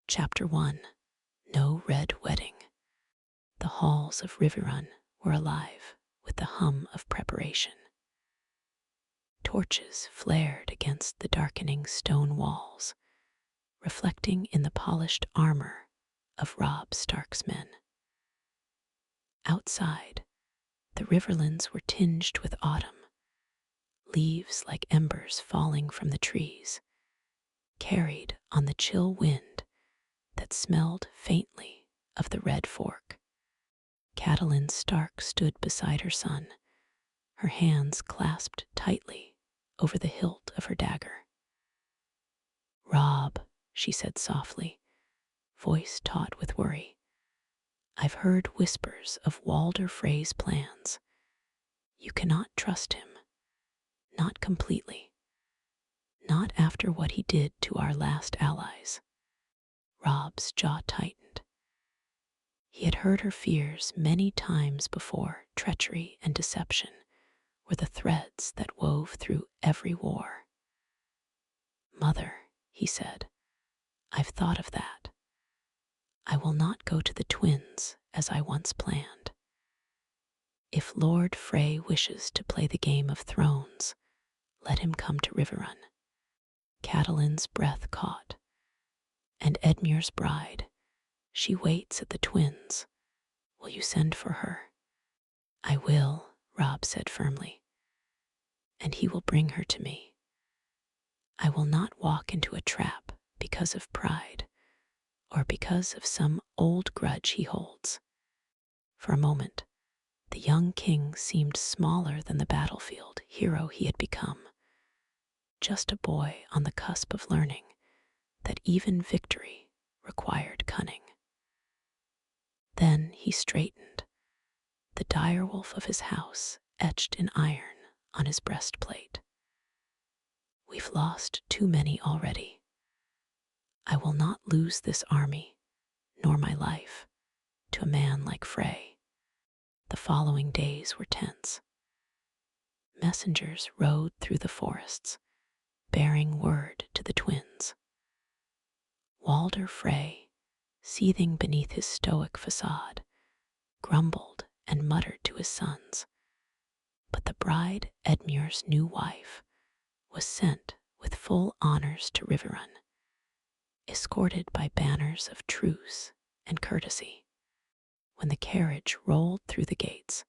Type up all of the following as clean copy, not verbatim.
Chapter 1. No Red Wedding. The halls of Riverrun were alive with the hum of preparation. Torches flared against the darkening stone walls, reflecting in the polished armor of Robb Stark's men. Outside, the riverlands were tinged with autumn, leaves like embers falling from the trees, carried on the chill wind that smelled faintly of the red fork. Catelyn Stark stood beside her son, her hands clasped tightly over the hilt of her dagger. "Robb," she said softly, voice taut with worry, "I've heard whispers of Walder Frey's plans. You cannot trust him. Not completely. Not after what he did to our last allies." Robb's jaw tightened. He had heard her fears many times before. Treachery and deception were the threads that wove through every war. "Mother," he said, "I've thought of that. I will not go to the twins as I once planned. If Lord Frey wishes to play the game of thrones, let him come to Riverrun." Catelyn's breath caught. "And Edmure's bride, she waits at the twins. Will you send for her?" "I will," Robb said firmly, "and he will bring her to me. I will not walk into a trap because of pride or because of some old grudge he holds." For a moment, the young king seemed smaller than the battlefield hero he had become, just a boy on the cusp of learning that even victory required cunning. Then he straightened, the direwolf of his house etched in iron on his breastplate. "We've lost too many already. I will not lose this army, nor my life, to a man like Frey." The following days were tense. Messengers rode through the forests, bearing word to the twins. Walder Frey, seething beneath his stoic facade, grumbled and muttered to his sons, but the bride, Edmure's new wife, was sent with full honors to Riverrun, escorted by banners of truce and courtesy. When the carriage rolled through the gates,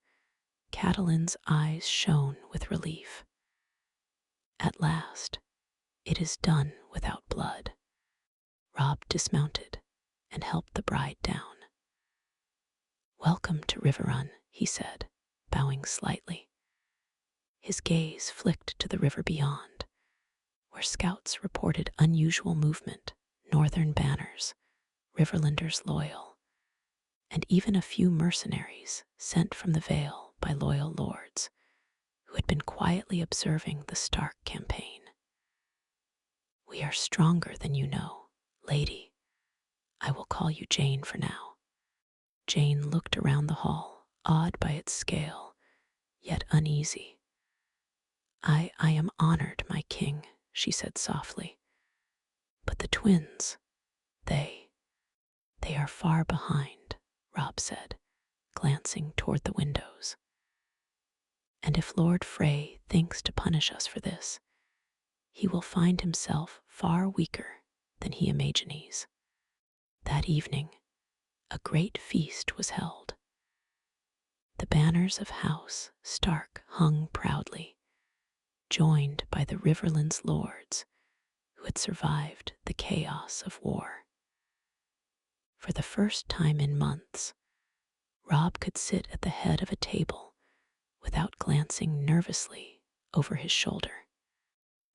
Catelyn's eyes shone with relief. At last, it is done without blood. Robb dismounted and helped the bride down. "Welcome to Riverrun," he said, bowing slightly. His gaze flicked to the river beyond, where scouts reported unusual movement, northern banners, Riverlanders loyal, and even a few mercenaries sent from the Vale by loyal lords who had been quietly observing the Stark campaign. "We are stronger than you know, lady. I will call you Jane for now." Jane looked around the hall, awed by its scale, yet uneasy. I am honored, my king," she said softly. "But the twins, they are far behind," Robb said, glancing toward the windows. "And if Lord Frey thinks to punish us for this, he will find himself far weaker than he imagines." That evening, a great feast was held. The banners of House Stark hung proudly, joined by the Riverlands lords who had survived the chaos of war. For the first time in months, Robb could sit at the head of a table without glancing nervously over his shoulder.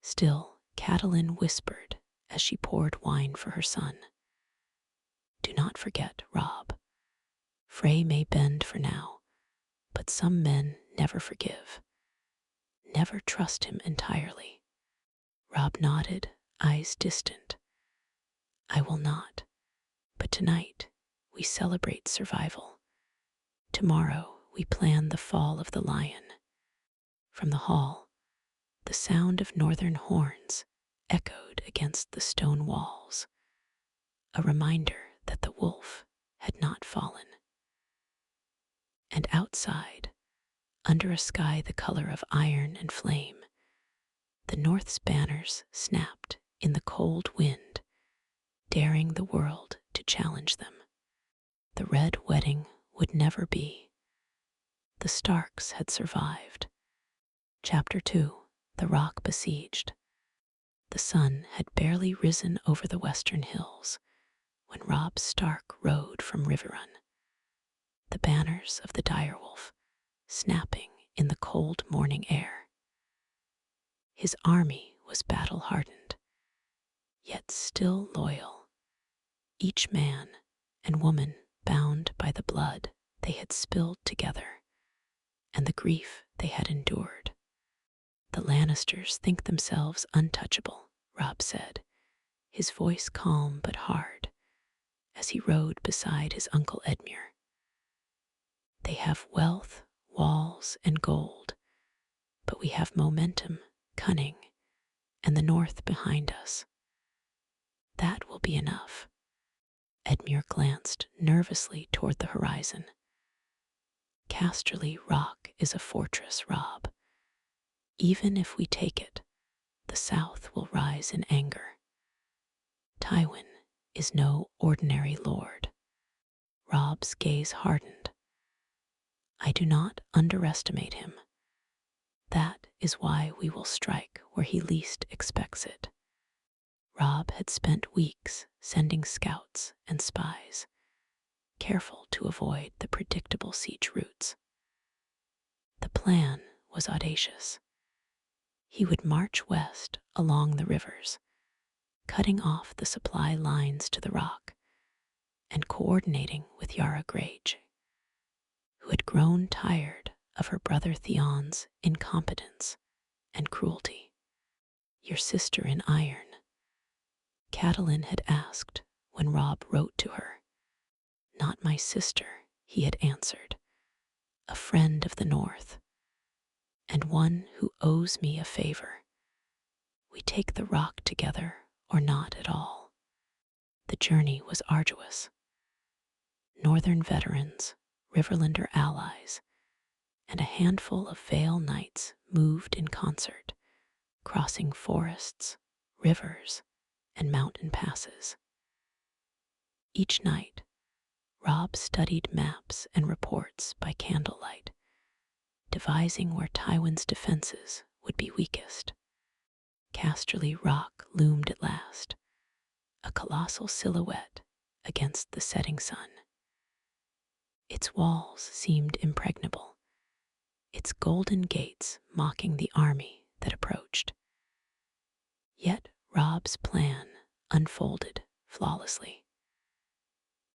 Still, Catelyn whispered as she poured wine for her son, "Do not forget, Robb. Frey may bend for now, but some men never forgive. Never trust him entirely." Robb nodded, eyes distant. "I will not. But tonight, we celebrate survival. Tomorrow, we plan the fall of the lion." From the hall, the sound of northern horns echoed against the stone walls. a reminder that the wolf had not fallen. And outside, under a sky the color of iron and flame, the North's banners snapped in the cold wind, daring the world to challenge them. The red wedding would never be. The Starks had survived. Chapter 2. The Rock Besieged. The sun had barely risen over the western hills when Robb Stark rode from Riverrun, the banners of the direwolf snapping in the cold morning air. His army was battle-hardened, yet still loyal, each man and woman bound by the blood they had spilled together and the grief they had endured. "The Lannisters think themselves untouchable," Robb said, his voice calm but hard, as he rode beside his uncle Edmure. "They have wealth, walls, and gold, but we have momentum, cunning, and the North behind us. That will be enough." Edmure glanced nervously toward the horizon. "Casterly Rock is a fortress, Robb. Even if we take it, the South will rise in anger. Tywin is no ordinary lord." Robb's gaze hardened. "I do not underestimate him. That is why we will strike where he least expects it." Robb had spent weeks sending scouts and spies, careful to avoid the predictable siege routes. The plan was audacious. He would march west along the rivers, cutting off the supply lines to the rock and coordinating with Yara Greyjoy, who had grown tired of her brother Theon's incompetence and cruelty. "Your sister in iron," Catelyn had asked when Robb wrote to her. "Not my sister," he had answered, "a friend of the North, and one who owes me a favor. We take the rock together or not at all." The journey was arduous. Northern veterans, Riverlander allies, and a handful of Vale knights moved in concert, crossing forests, rivers, and mountain passes. Each night, Robb studied maps and reports by candlelight, devising where Tywin's defenses would be weakest. Casterly Rock loomed at last, a colossal silhouette against the setting sun. Its walls seemed impregnable, its golden gates mocking the army that approached. Yet Robb's plan unfolded flawlessly.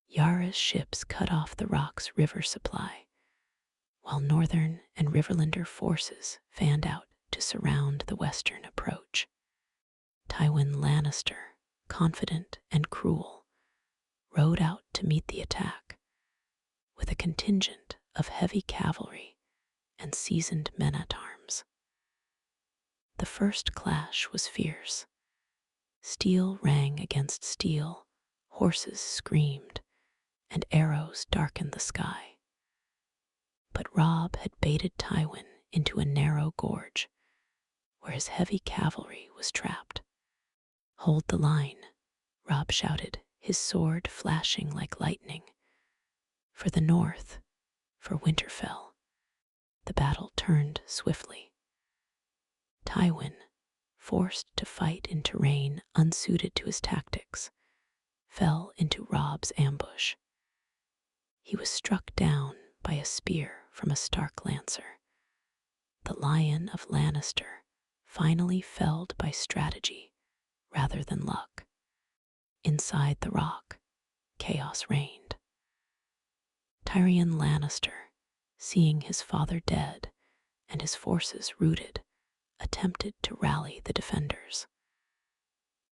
Yara's ships cut off the rock's river supply, while Northern and Riverlander forces fanned out to surround the western approach. Tywin Lannister, confident and cruel, rode out to meet the attack, with a contingent of heavy cavalry and seasoned men-at-arms. The first clash was fierce. Steel rang against steel, horses screamed, and arrows darkened the sky. But Robb had baited Tywin into a narrow gorge, where his heavy cavalry was trapped. "Hold the line," Robb shouted, his sword flashing like lightning. "For the North, for Winterfell." The battle turned swiftly. Tywin, forced to fight in terrain unsuited to his tactics, fell into Robb's ambush. He was struck down by a spear from a Stark lancer. The Lion of Lannister finally felled by strategy rather than luck. Inside the rock, chaos reigned. Tyrion Lannister, seeing his father dead and his forces routed, attempted to rally the defenders.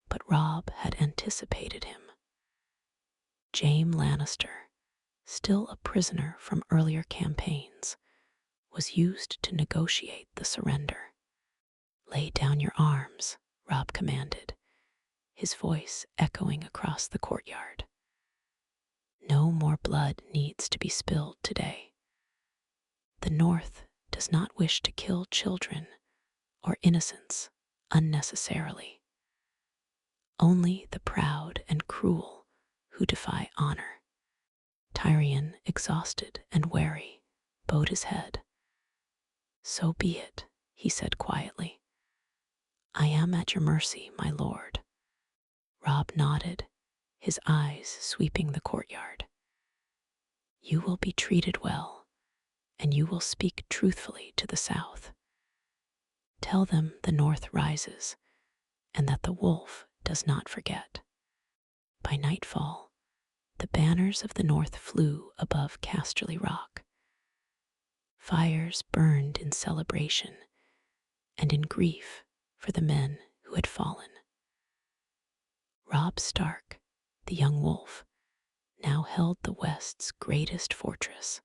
But Robb had anticipated him. Jaime Lannister, still a prisoner from earlier campaigns, was used to negotiate the surrender. "Lay down your arms," Robb commanded, his voice echoing across the courtyard. No more blood needs to be spilled today. The North does not wish to kill children or innocents unnecessarily. Only the proud and cruel who defy honor. Tyrion, exhausted and weary, bowed his head. So be it, he said quietly. I am at your mercy, my lord. Robb nodded, his eyes sweeping the courtyard. You will be treated well, and you will speak truthfully to the south. Tell them the north rises, and that the wolf does not forget. By nightfall, the banners of the north flew above Casterly Rock. Fires burned in celebration and in grief for the men who had fallen. Robb Stark, the young wolf, now held the West's greatest fortress,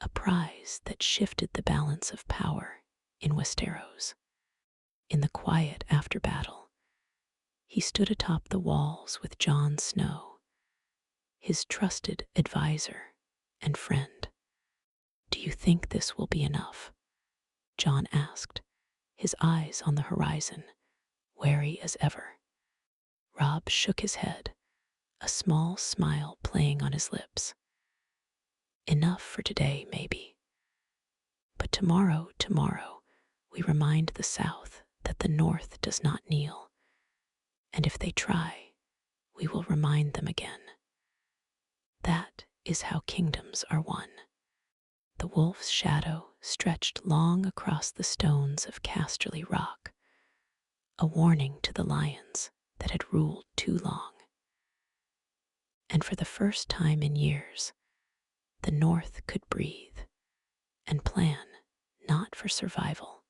a prize that shifted the balance of power in Westeros. In the quiet after battle, he stood atop the walls with Jon Snow, his trusted advisor and friend. Do you think this will be enough? Jon asked, his eyes on the horizon, wary as ever. Robb shook his head, a small smile playing on his lips. Enough for today, maybe. But tomorrow, we remind the South that the North does not kneel. And if they try, we will remind them again. That is how kingdoms are won. The wolf's shadow stretched long across the stones of Casterly Rock, a warning to the lions that had ruled too long. And for the first time in years, the North could breathe and plan not for survival,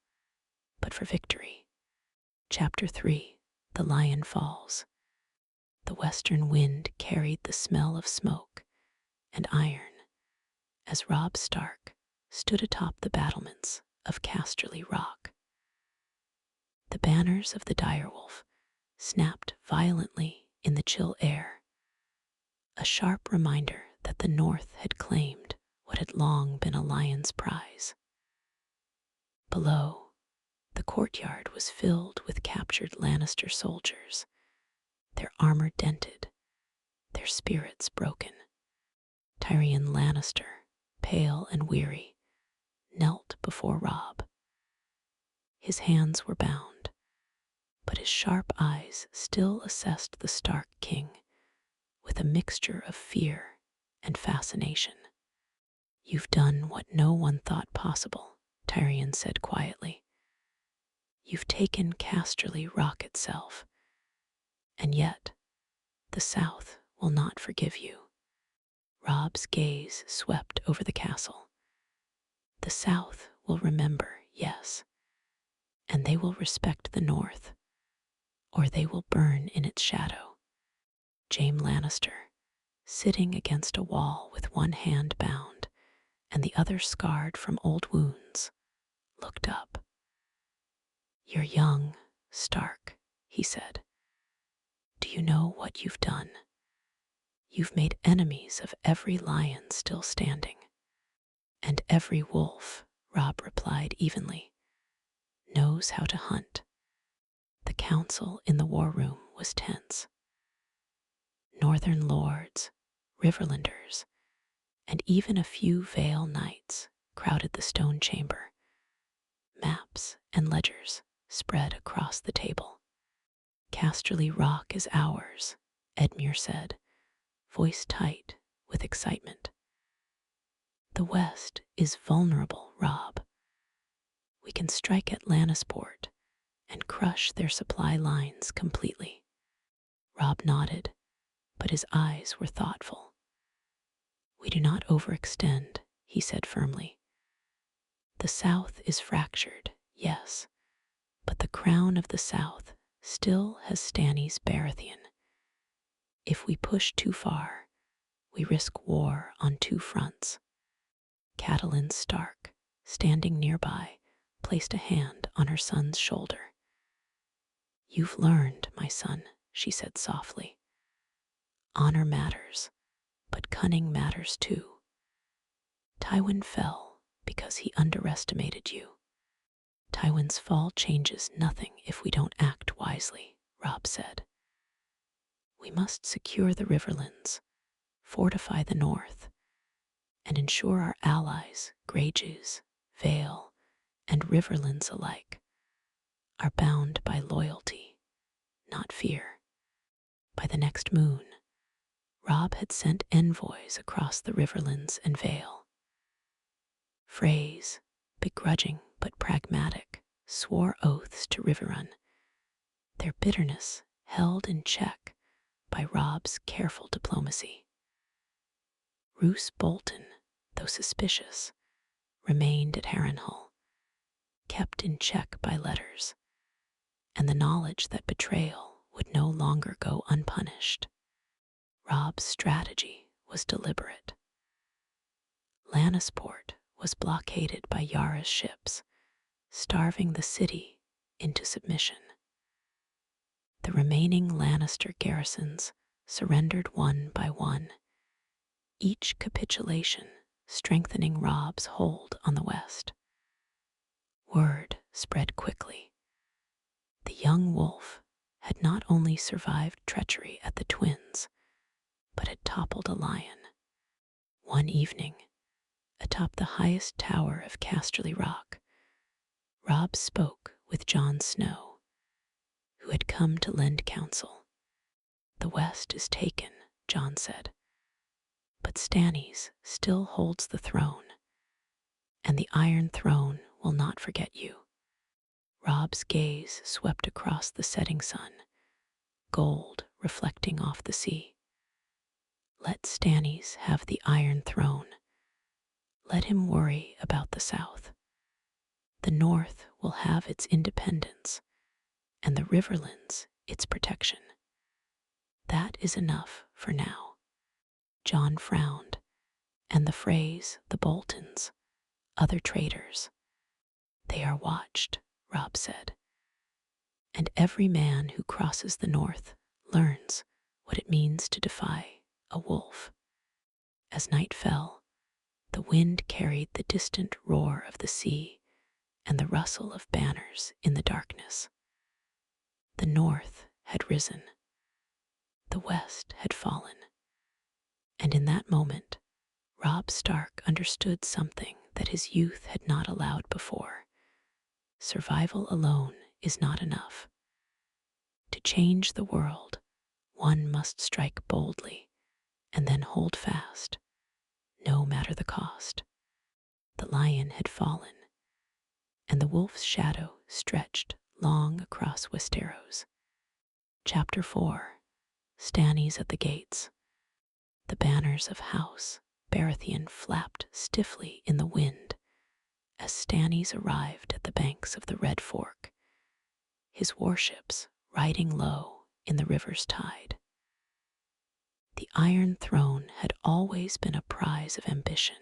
but for victory. Chapter 3: The Lion Falls. The western wind carried the smell of smoke and iron as Robb Stark stood atop the battlements of Casterly Rock. The banners of the direwolf snapped violently in the chill air, a sharp reminder that the North had claimed what had long been a lion's prize. Below, the courtyard was filled with captured Lannister soldiers, their armor dented, their spirits broken. Tyrion Lannister, pale and weary, knelt before Robb. His hands were bound, but his sharp eyes still assessed the Stark king with a mixture of fear and fascination. You've done what no one thought possible, Tyrion said quietly. You've taken Casterly Rock itself, and yet the South will not forgive you. Robb's gaze swept over the castle. The South will remember, yes, and they will respect the North, or they will burn in its shadow. Jaime Lannister, sitting against a wall with one hand bound and the other scarred from old wounds, looked up. You're young, Stark, he said. Do you know what you've done? You've made enemies of every lion still standing. And every wolf, Robb replied evenly, knows how to hunt. The council in the war room was tense. Northern lords, Riverlanders, and even a few Vale knights crowded the stone chamber. Maps and ledgers spread across the table. Casterly Rock is ours, Edmure said, voice tight with excitement. The West is vulnerable, Robb. We can strike at Lannisport and crush their supply lines completely. Robb nodded, but his eyes were thoughtful. We do not overextend, he said firmly. The South is fractured, yes, but the crown of the South still has Stannis Baratheon. If we push too far, we risk war on two fronts. Catelyn Stark, standing nearby, placed a hand on her son's shoulder. You've learned, my son, she said softly. Honor matters, but cunning matters too. Tywin fell because he underestimated you. Tywin's fall changes nothing if we don't act wisely, Robb said. We must secure the Riverlands, fortify the north, and ensure our allies, Greyjoys, Vale, and Riverlands alike, are bound by loyalty, not fear. By the next moon, Robb had sent envoys across the Riverlands and Vale. Freys, begrudging but pragmatic, swore oaths to Riverrun, their bitterness held in check by Robb's careful diplomacy. Roose Bolton, though suspicious, remained at Harrenhal, kept in check by letters, and the knowledge that betrayal would no longer go unpunished. Robb's strategy was deliberate. Lannisport was blockaded by Yara's ships, starving the city into submission. The remaining Lannister garrisons surrendered one by one, each capitulation strengthening Robb's hold on the west. Word spread quickly. The young wolf had not only survived treachery at the Twins, but had toppled a lion. One evening, atop the highest tower of Casterly Rock, Robb spoke with Jon Snow, who had come to lend counsel. The West is taken, Jon said, but Stannis still holds the throne, and the Iron Throne will not forget you. Robb's gaze swept across the setting sun, gold reflecting off the sea. Let Stannis have the Iron Throne. Let him worry about the South. The North will have its independence, and the Riverlands its protection. That is enough for now. Jon frowned, and the Freys, the Boltons, other traitors. They are watched, Robb said, and every man who crosses the North learns what it means to defy a wolf. As night fell, the wind carried the distant roar of the sea and the rustle of banners in the darkness. The North had risen. The West had fallen. And in that moment, Robb Stark understood something that his youth had not allowed before. Survival alone is not enough. To change the world, one must strike boldly and then hold fast, no matter the cost. The lion had fallen, and the wolf's shadow stretched long across Westeros. Chapter 4. Stannis at the Gates. The banners of House Baratheon flapped stiffly in the wind as Stannis arrived at the banks of the Red Fork, his warships riding low in the river's tide. The Iron Throne had always been a prize of ambition,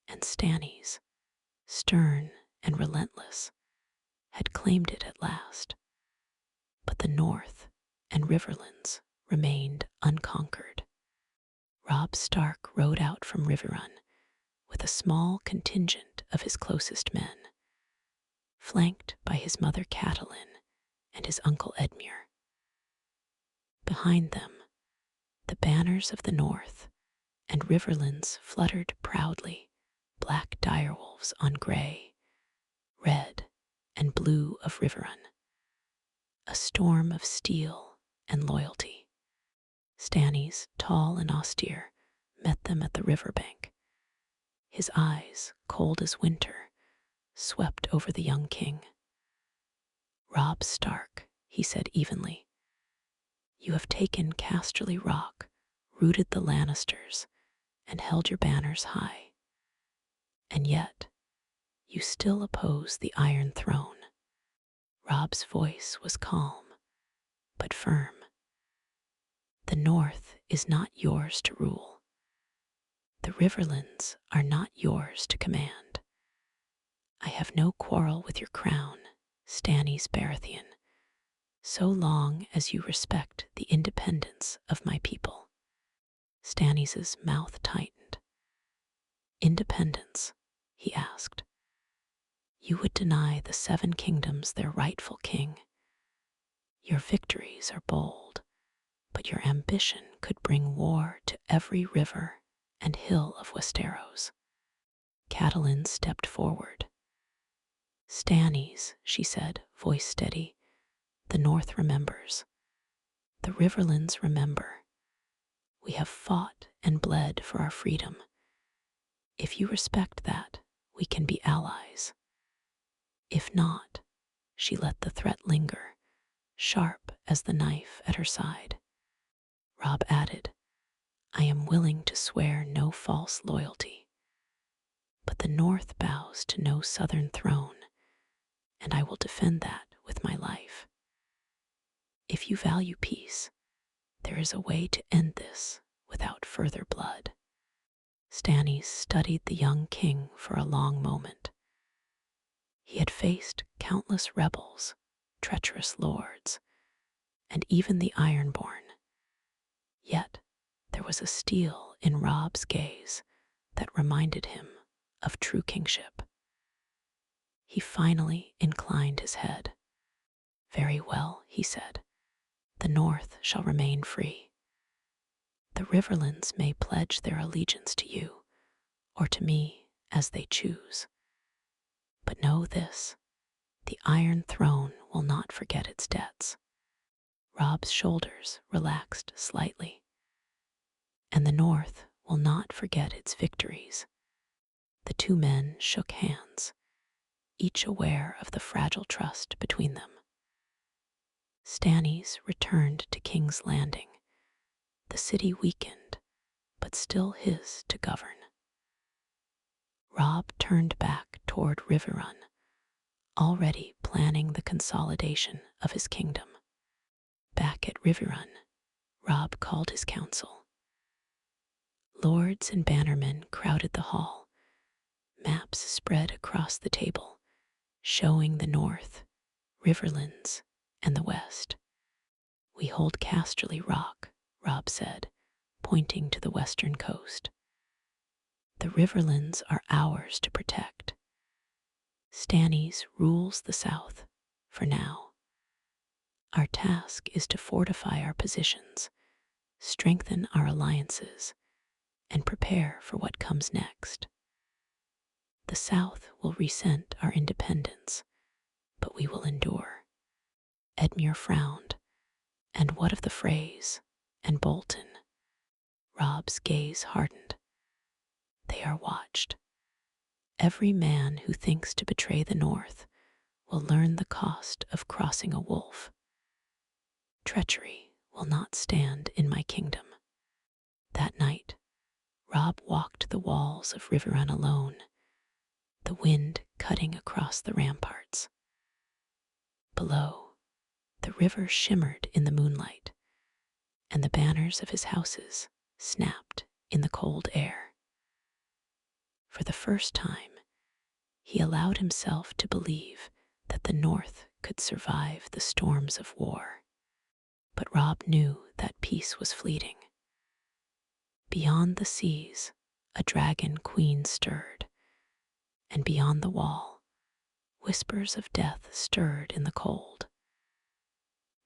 and Stannis, stern and relentless, had claimed it at last. But the North and Riverlands remained unconquered. Robb Stark rode out from Riverrun with a small contingent of his closest men, flanked by his mother Catelyn and his uncle Edmure. Behind them, the banners of the North and Riverlands fluttered proudly, black direwolves on gray, red, and blue of Riverrun, a storm of steel and loyalty. Stannis, tall and austere, met them at the riverbank. His eyes, cold as winter, swept over the young king. Robb Stark, he said evenly, you have taken Casterly Rock, rooted the Lannisters, and held your banners high. And yet, you still oppose the Iron Throne. Robb's voice was calm, but firm. The North is not yours to rule. The Riverlands are not yours to command. I have no quarrel with your crown, Stannis Baratheon, so long as you respect the independence of my people. Stannis' mouth tightened. Independence, he asked. You would deny the 7 kingdoms their rightful king. Your victories are bold, but your ambition could bring war to every river and hill of Westeros. Catelyn stepped forward. Stannis, she said, voice steady, the North remembers. The Riverlands remember. We have fought and bled for our freedom. If you respect that, we can be allies. If not, she let the threat linger, sharp as the knife at her side. Robb added, I am willing to swear no false loyalty. But the North bows to no southern throne, and I will defend that with my life. If you value peace, there is a way to end this without further blood. Stannis studied the young king for a long moment. He had faced countless rebels, treacherous lords, and even the Ironborn. Yet there was a steel in Robb's gaze that reminded him of true kingship. He finally inclined his head. Very well, he said. The North shall remain free. The Riverlands may pledge their allegiance to you, or to me, as they choose. But know this, the Iron Throne will not forget its debts. Robb's shoulders relaxed slightly. And the North will not forget its victories. The 2 men shook hands, each aware of the fragile trust between them. Stannis returned to King's Landing. The city weakened, but still his to govern. Robb turned back toward Riverrun, already planning the consolidation of his kingdom. Back at Riverrun, Robb called his council. Lords and bannermen crowded the hall, maps spread across the table, showing the North, Riverlands, and the West. We hold Casterly Rock, Robb said, pointing to the western coast. The Riverlands are ours to protect. Stannis rules the south, for now. Our task is to fortify our positions, strengthen our alliances, and prepare for what comes next. The South will resent our independence, but we will endure. Edmure frowned. And what of the Freys and Bolton? Robb's gaze hardened. They are watched. Every man who thinks to betray the North will learn the cost of crossing a wolf. Treachery will not stand in my kingdom. That night, Robb walked the walls of Riverrun alone, the wind cutting across the ramparts. Below, the river shimmered in the moonlight, and the banners of his houses snapped in the cold air. For the first time, he allowed himself to believe that the North could survive the storms of war. But Robb knew that peace was fleeting. Beyond the seas, a dragon queen stirred, and beyond the wall, whispers of death stirred in the cold.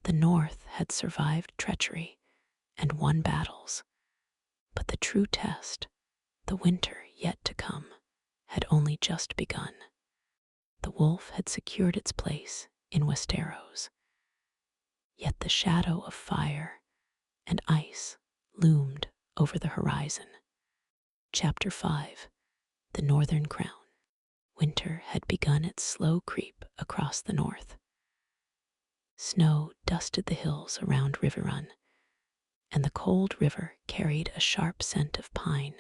The North had survived treachery and won battles, but the true test, the winter yet to come, had only just begun. The wolf had secured its place in Westeros, yet the shadow of fire and ice loomed over the horizon. Chapter 5. The Northern Crown. Winter had begun its slow creep across the north. Snow dusted the hills around Riverrun, and the cold river carried a sharp scent of pine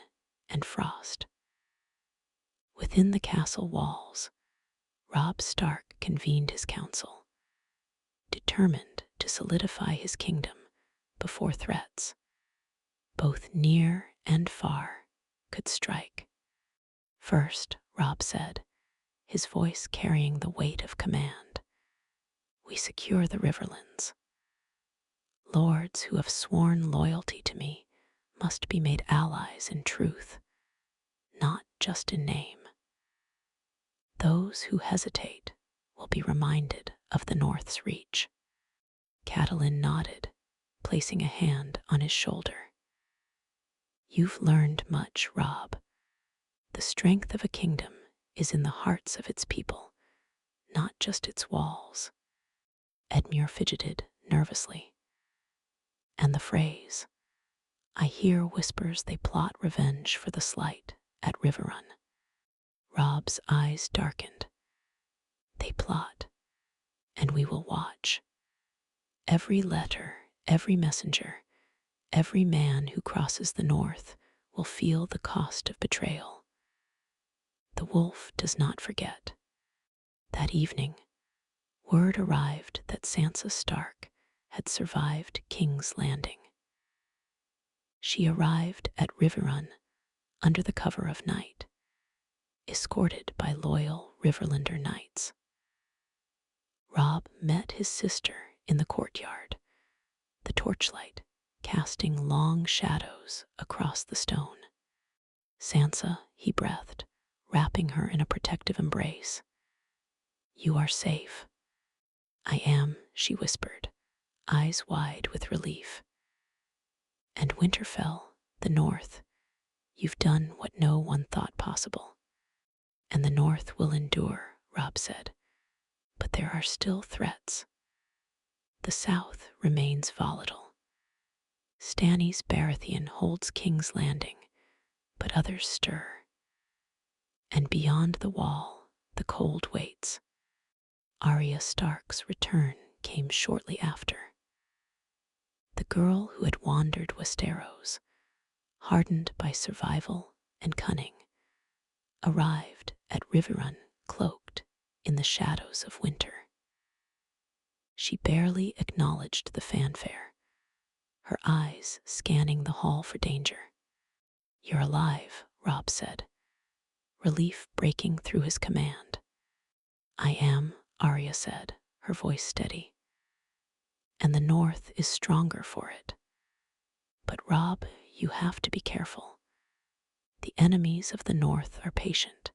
and frost. Within the castle walls, Robb Stark convened his council, determined to solidify his kingdom before threats, both near and far, could strike. First, Robb said, his voice carrying the weight of command, we secure the riverlands. Lords who have sworn loyalty to me must be made allies in truth, not just in name. Those who hesitate will be reminded of the North's reach. Catelyn nodded, placing a hand on his shoulder. You've learned much, Robb. The strength of a kingdom is in the hearts of its people, not just its walls. Edmure fidgeted nervously. And the phrase, I hear whispers they plot revenge for the slight at Riverrun. Robb's eyes darkened. They plot, and we will watch. Every letter, every messenger, every man who crosses the North will feel the cost of betrayal. The wolf does not forget. That evening, word arrived that Sansa Stark had survived King's Landing. She arrived at Riverrun under the cover of night, escorted by loyal Riverlander knights. Robb met his sister in the courtyard, the torchlight casting long shadows across the stone. Sansa, he breathed, wrapping her in a protective embrace. You are safe. I am, she whispered, eyes wide with relief. And Winterfell, the North, you've done what no one thought possible. And the North will endure, Robb said. But there are still threats. The South remains volatile. Stannis Baratheon holds King's Landing, but others stir. And beyond the wall, the cold waits. Arya Stark's return came shortly after. The girl who had wandered Westeros, hardened by survival and cunning, arrived at Riverrun cloaked in the shadows of winter. She barely acknowledged the fanfare, her eyes scanning the hall for danger. You're alive, Robb said, relief breaking through his command. I am, Arya said, her voice steady. And the North is stronger for it. But Robb, you have to be careful. The enemies of the North are patient,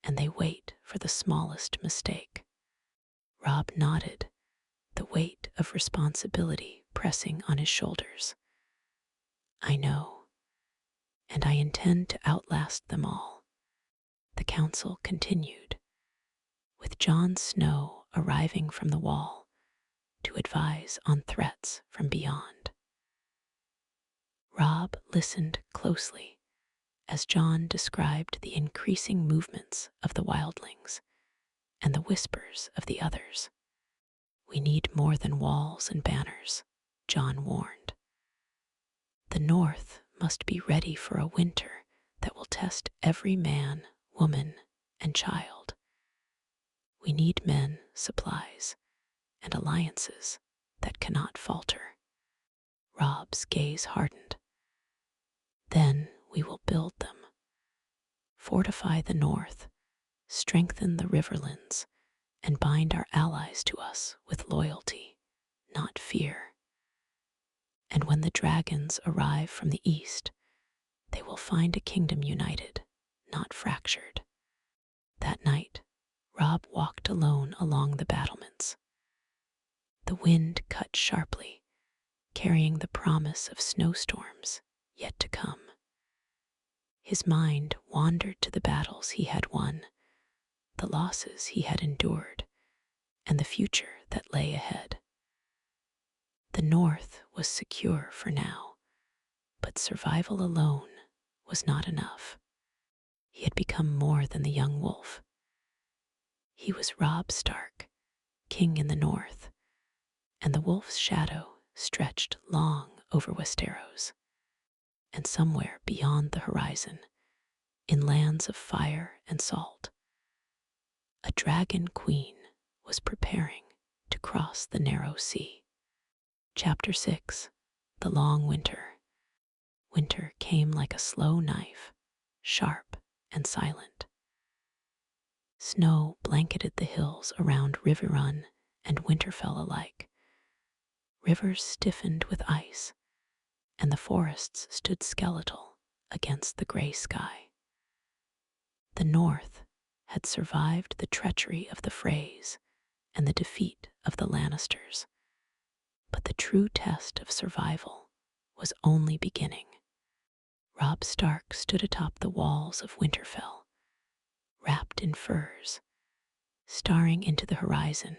and they wait for the smallest mistake. Robb nodded, the weight of responsibility pressing on his shoulders. I know, and I intend to outlast them all. The council continued, with Jon Snow arriving from the wall to advise on threats from beyond. Robb listened closely as Jon described the increasing movements of the wildlings and the whispers of the others. We need more than walls and banners, Jon warned. The North must be ready for a winter that will test every man, woman, and child. We need men, supplies, and alliances that cannot falter. Robb's gaze hardened. Then we will build them. Fortify the North, strengthen the riverlands, and bind our allies to us with loyalty, not fear. And when the dragons arrive from the east, they will find a kingdom united, not fractured. That night, Robb walked alone along the battlements. The wind cut sharply, carrying the promise of snowstorms yet to come. His mind wandered to the battles he had won, the losses he had endured, and the future that lay ahead. The North was secure for now, but survival alone was not enough. He had become more than the young wolf. He was Robb Stark, king in the North, and the wolf's shadow stretched long over Westeros. And somewhere beyond the horizon, in lands of fire and salt, a dragon queen was preparing to cross the narrow sea. Chapter 6. The Long Winter. Winter came like a slow knife, sharp and silent. Snow blanketed the hills around Riverrun and Winterfell alike. Rivers stiffened with ice, and the forests stood skeletal against the gray sky. The North had survived the treachery of the Freys and the defeat of the Lannisters, but the true test of survival was only beginning. Robb Stark stood atop the walls of Winterfell, wrapped in furs, staring into the horizon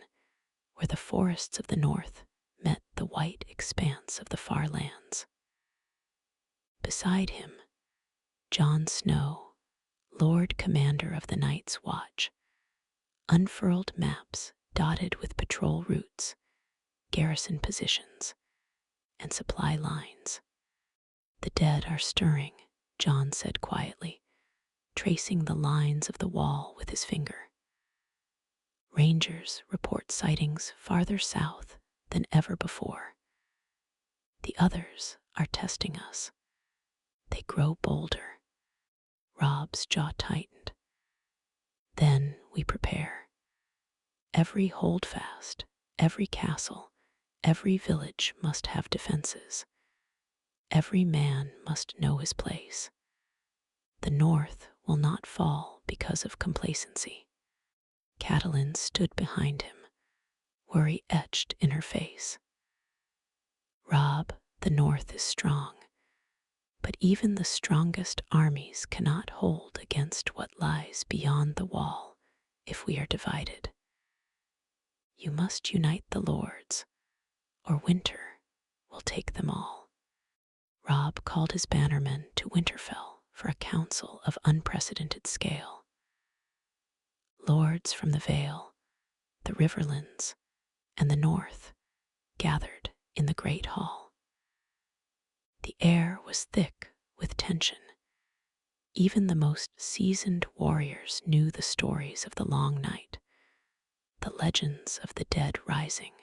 where the forests of the north met the white expanse of the far lands. Beside him, Jon Snow, Lord Commander of the Night's Watch, unfurled maps dotted with patrol routes, garrison positions, and supply lines. "The dead are stirring," Jon said quietly, tracing the lines of the wall with his finger. Rangers report sightings farther south than ever before. The others are testing us. They grow bolder. Robb's jaw tightened. Then we prepare. Every holdfast, every castle, every village must have defenses. Every man must know his place. The North will not fall because of complacency. Catelyn stood behind him, worry etched in her face. "Robb, the North is strong, but even the strongest armies cannot hold against what lies beyond the wall if we are divided. You must unite the lords, or winter will take them all." Robb called his bannermen to Winterfell for a council of unprecedented scale. Lords from the Vale, the Riverlands, and the North gathered in the great hall. The air was thick with tension. Even the most seasoned warriors knew the stories of the long night, the legends of the dead rising,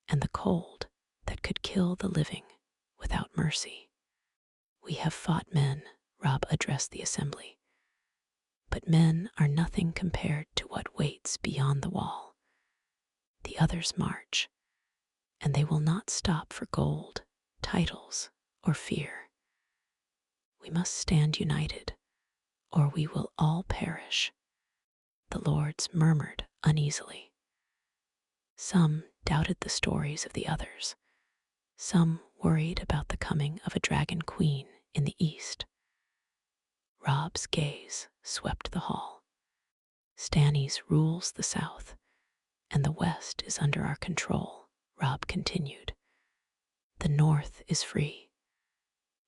and the cold that could kill the living without mercy. "We have fought men," Robb addressed the assembly, "but men are nothing compared to what waits beyond the wall. The others march, and they will not stop for gold, titles, or fear. We must stand united, or we will all perish." The lords murmured uneasily. Some doubted the stories of the others. Some worried about the coming of a dragon queen in the east. Robb's gaze swept the hall. "Stannis rules the south, and the west is under our control," Robb continued. "The north is free,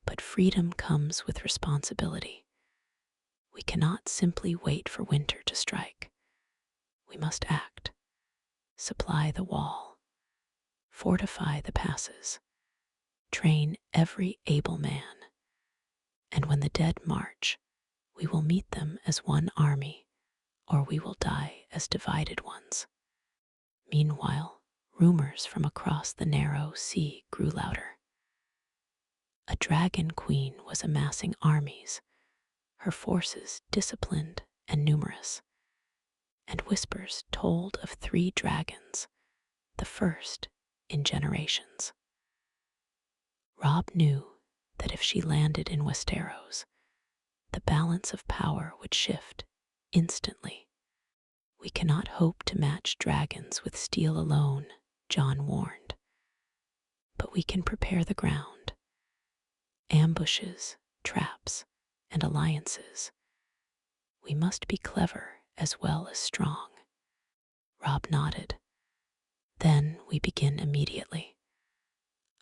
but freedom comes with responsibility. We cannot simply wait for winter to strike. We must act, supply the wall, fortify the passes, train every able man, and when the dead march, we will meet them as one army, or we will die as divided ones." Meanwhile, rumors from across the narrow sea grew louder. A dragon queen was amassing armies, her forces disciplined and numerous, and whispers told of 3 dragons, the first in generations. Robb knew that if she landed in Westeros, the balance of power would shift instantly. "We cannot hope to match dragons with steel alone," Jon warned. "But we can prepare the ground. Ambushes, traps, and alliances. We must be clever as well as strong." Robb nodded. "Then we begin immediately.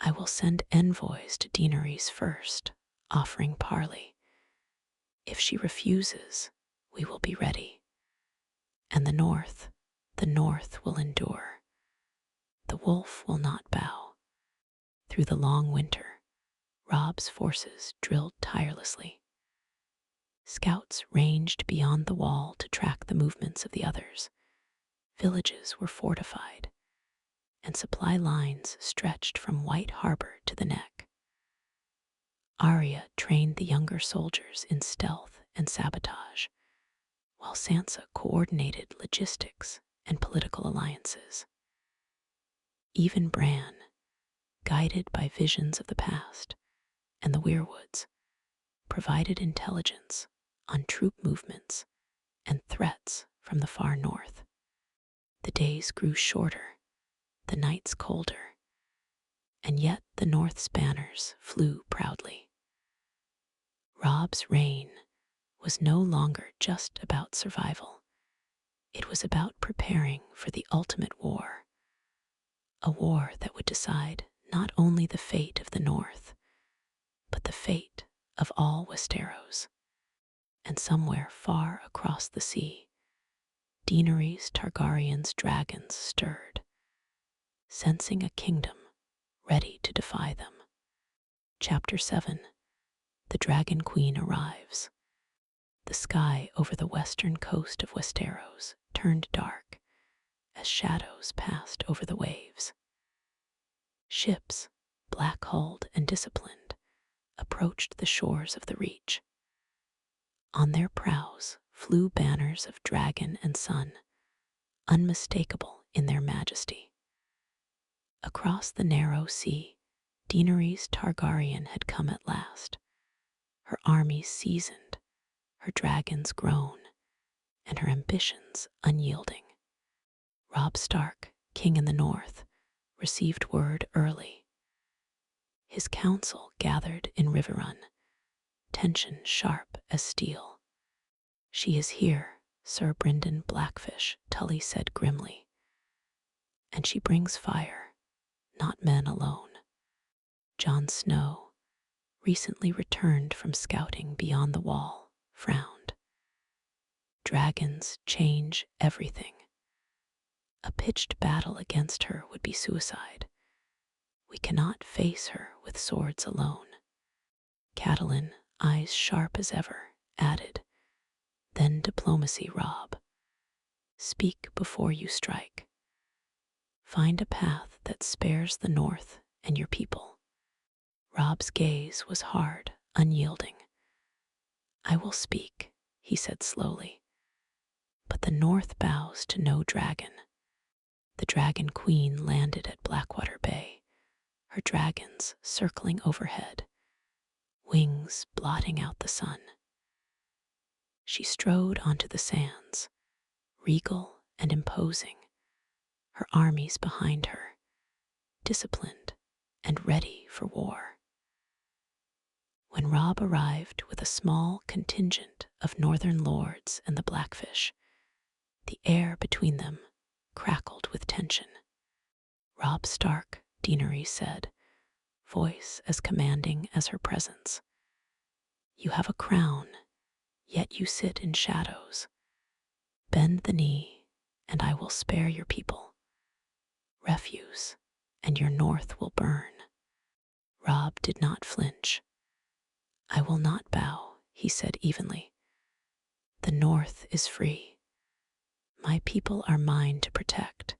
I will send envoys to Daenerys first, offering parley. If she refuses, we will be ready. And the North will endure. The wolf will not bow." Through the long winter, Robb's forces drilled tirelessly. Scouts ranged beyond the wall to track the movements of the others. Villages were fortified, and supply lines stretched from White Harbor to the Neck. Arya trained the younger soldiers in stealth and sabotage, while Sansa coordinated logistics and political alliances. Even Bran, guided by visions of the past and the weirwoods, provided intelligence on troop movements and threats from the far north. The days grew shorter, the nights colder, and yet the North's banners flew proudly. Robb's reign was no longer just about survival. It was about preparing for the ultimate war, a war that would decide not only the fate of the North, but the fate of all Westeros. And somewhere far across the sea, Daenerys Targaryen's dragons stirred, sensing a kingdom ready to defy them. Chapter 7. The Dragon Queen arrives. The sky over the western coast of Westeros turned dark as shadows passed over the waves. Ships, black-hulled and disciplined, approached the shores of the Reach. On their prows flew banners of dragon and sun, unmistakable in their majesty. Across the narrow sea, Daenerys Targaryen had come at last, her armies seasoned, her dragons grown, and her ambitions unyielding. Robb Stark, king in the north, received word early. His council gathered in Riverrun, tension sharp as steel. "She is here," Sir Brynden Blackfish Tully said grimly. "And she brings fire, not men alone." Jon Snow, recently returned from scouting beyond the wall, frowned. "Dragons change everything. A pitched battle against her would be suicide. We cannot face her with swords alone." Catelyn, eyes sharp as ever, added, "Then diplomacy, Robb. Speak before you strike. Find a path that spares the North and your people." Robb's gaze was hard, unyielding. "I will speak," he said slowly. "But the North bows to no dragon." The Dragon Queen landed at Blackwater Bay, her dragons circling overhead, wings blotting out the sun. She strode onto the sands, regal and imposing, her armies behind her, disciplined and ready for war. When Robb arrived with a small contingent of northern lords and the Blackfish, the air between them crackled with tension. "Robb Stark," Daenerys said, voice as commanding as her presence. "You have a crown, yet you sit in shadows. Bend the knee, and I will spare your people. Refuse, and your North will burn." Robb did not flinch. "I will not bow," he said evenly. "The North is free. My people are mine to protect.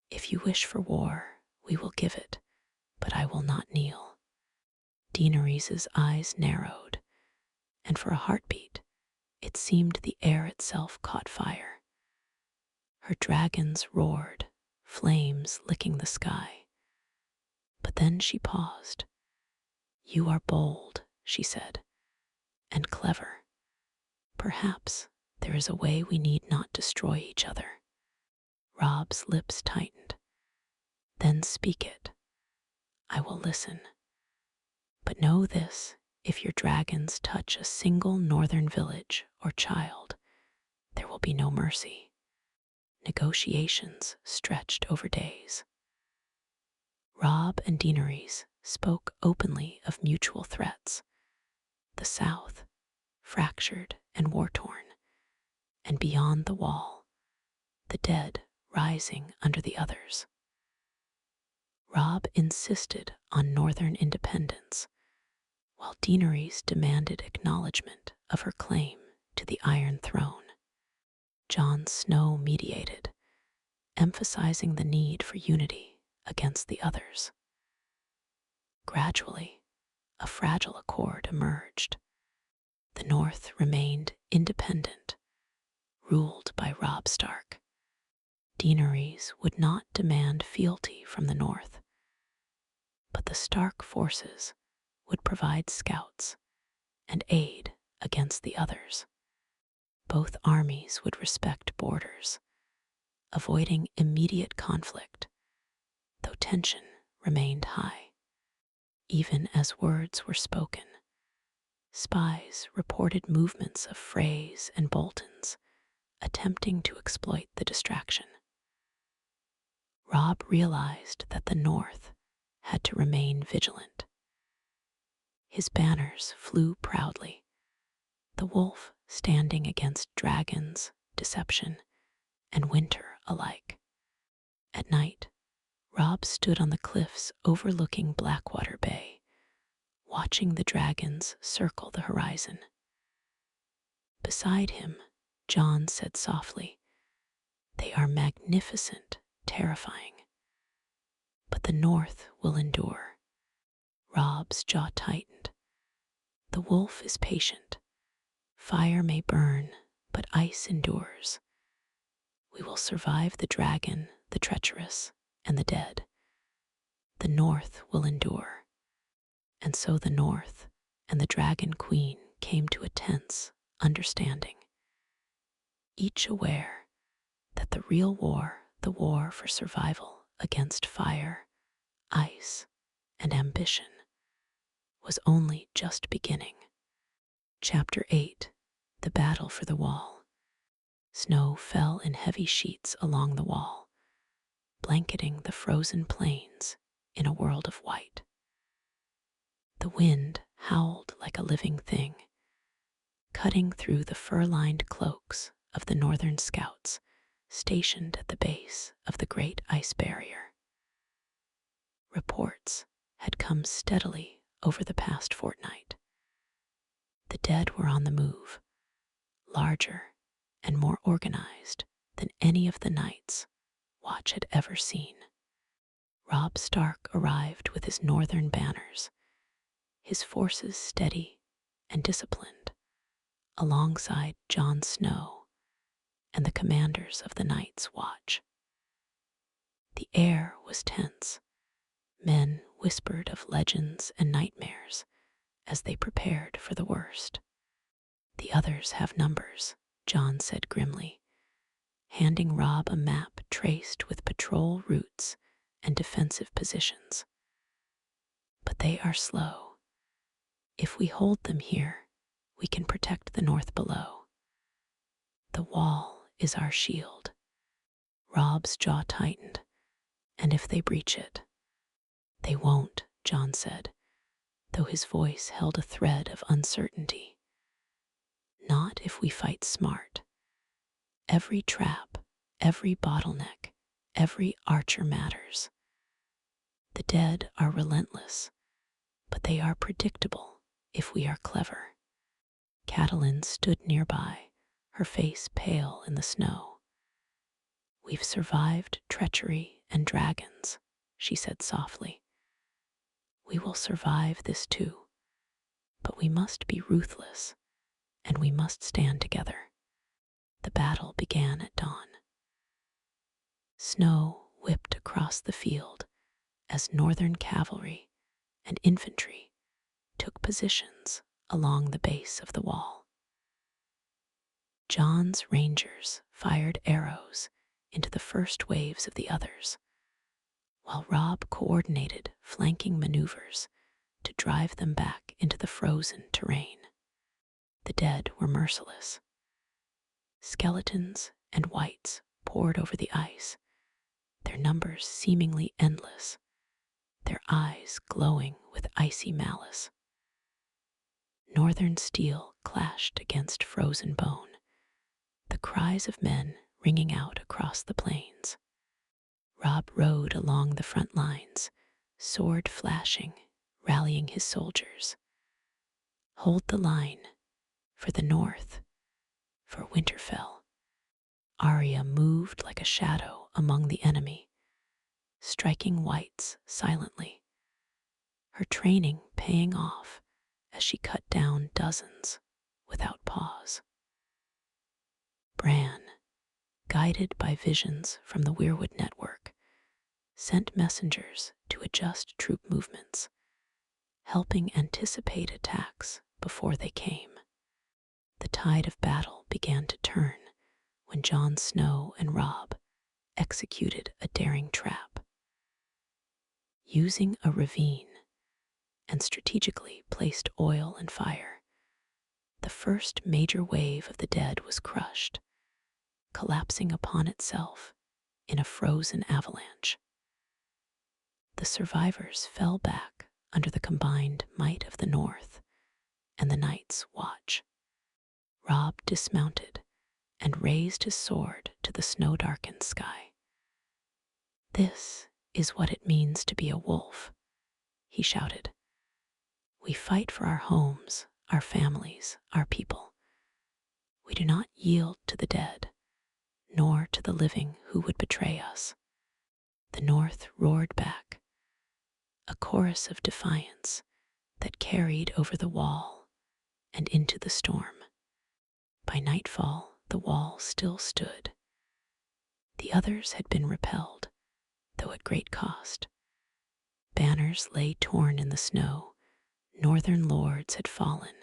If you wish for war, we will give it, but I will not kneel." Daenerys' eyes narrowed, and for a heartbeat, it seemed the air itself caught fire. Her dragons roared, flames licking the sky. But then she paused. "You are bold," she said, "and clever. Perhaps there is a way we need not destroy each other." Robb's lips tightened. "Then speak it. I will listen. But know this, if your dragons touch a single northern village or child, there will be no mercy." Negotiations stretched over days. Robb and Daenerys spoke openly of mutual threats. The South, fractured and war-torn, and beyond the wall, the dead rising under the others. Robb insisted on northern independence, while Daenerys demanded acknowledgement of her claim to the Iron Throne. Jon Snow mediated, emphasizing the need for unity against the others. Gradually, a fragile accord emerged. The North remained independent, ruled by Robb Stark. Daenerys would not demand fealty from the north, but the Stark forces would provide scouts and aid against the others. Both armies would respect borders, avoiding immediate conflict, though tension remained high. Even as words were spoken, spies reported movements of Freys and Boltons, attempting to exploit the distraction. Robb realized that the North had to remain vigilant. His banners flew proudly, the wolf standing against dragons, deception, and winter alike. At night, Robb stood on the cliffs overlooking Blackwater Bay, watching the dragons circle the horizon. Beside him, Jon said softly, "They are magnificent, terrifying. But the North will endure." Robb's jaw tightened. The wolf is patient. Fire may burn, but ice endures. We will survive the dragon, the treacherous, and the dead. The North will endure. And so the North and the Dragon Queen came to a tense understanding, each aware that the real war, the war for survival against fire, ice, and ambition, was only just beginning. Chapter 8. The Battle for the Wall. Snow fell in heavy sheets along the wall, blanketing the frozen plains in a world of white. The wind howled like a living thing, cutting through the fur-lined cloaks of the northern scouts stationed at the base of the great ice barrier. Reports had come steadily over the past fortnight. The dead were on the move, larger and more organized than any of the knights Watch had ever seen. Robb Stark arrived with his northern banners, his forces steady and disciplined, alongside Jon Snow and the commanders of the Night's Watch. The air was tense. Men whispered of legends and nightmares as they prepared for the worst. "The others have numbers," Jon said grimly, handing Robb a map traced with patrol routes and defensive positions. "But they are slow. If we hold them here, we can protect the north below. The wall is our shield." Robb's jaw tightened. "And if they breach it?" "They won't," Jon said, though his voice held a thread of uncertainty. "Not if we fight smart. Every trap, every bottleneck, every archer matters. The dead are relentless, but they are predictable if we are clever." Catelyn stood nearby, her face pale in the snow. "We've survived treachery and dragons," she said softly. "We will survive this too, but we must be ruthless, and we must stand together." The battle began at dawn. Snow whipped across the field as northern cavalry and infantry took positions along the base of the wall. Jon's rangers fired arrows into the first waves of the others, while Robb coordinated flanking maneuvers to drive them back into the frozen terrain. The dead were merciless. Skeletons and wights poured over the ice, their numbers seemingly endless, their eyes glowing with icy malice. Northern steel clashed against frozen bone, the cries of men ringing out across the plains. Robb rode along the front lines, sword flashing, rallying his soldiers. "Hold the line, for the north, for Winterfell." Arya moved like a shadow among the enemy, striking wights silently, her training paying off as she cut down dozens without pause. Bran, guided by visions from the Weirwood network, sent messengers to adjust troop movements, helping anticipate attacks before they came. The tide of battle began to turn when Jon Snow and Robb executed a daring trap. Using a ravine and strategically placed oil and fire, the first major wave of the dead was crushed, collapsing upon itself in a frozen avalanche. The survivors fell back under the combined might of the North and the Night's Watch. Robb dismounted and raised his sword to the snow-darkened sky. "This is what it means to be a wolf," he shouted. "We fight for our homes, our families, our people. We do not yield to the dead, nor to the living who would betray us." The North roared back, a chorus of defiance that carried over the wall and into the storm. By nightfall, the wall still stood. The others had been repelled, though at great cost. Banners lay torn in the snow, northern lords had fallen,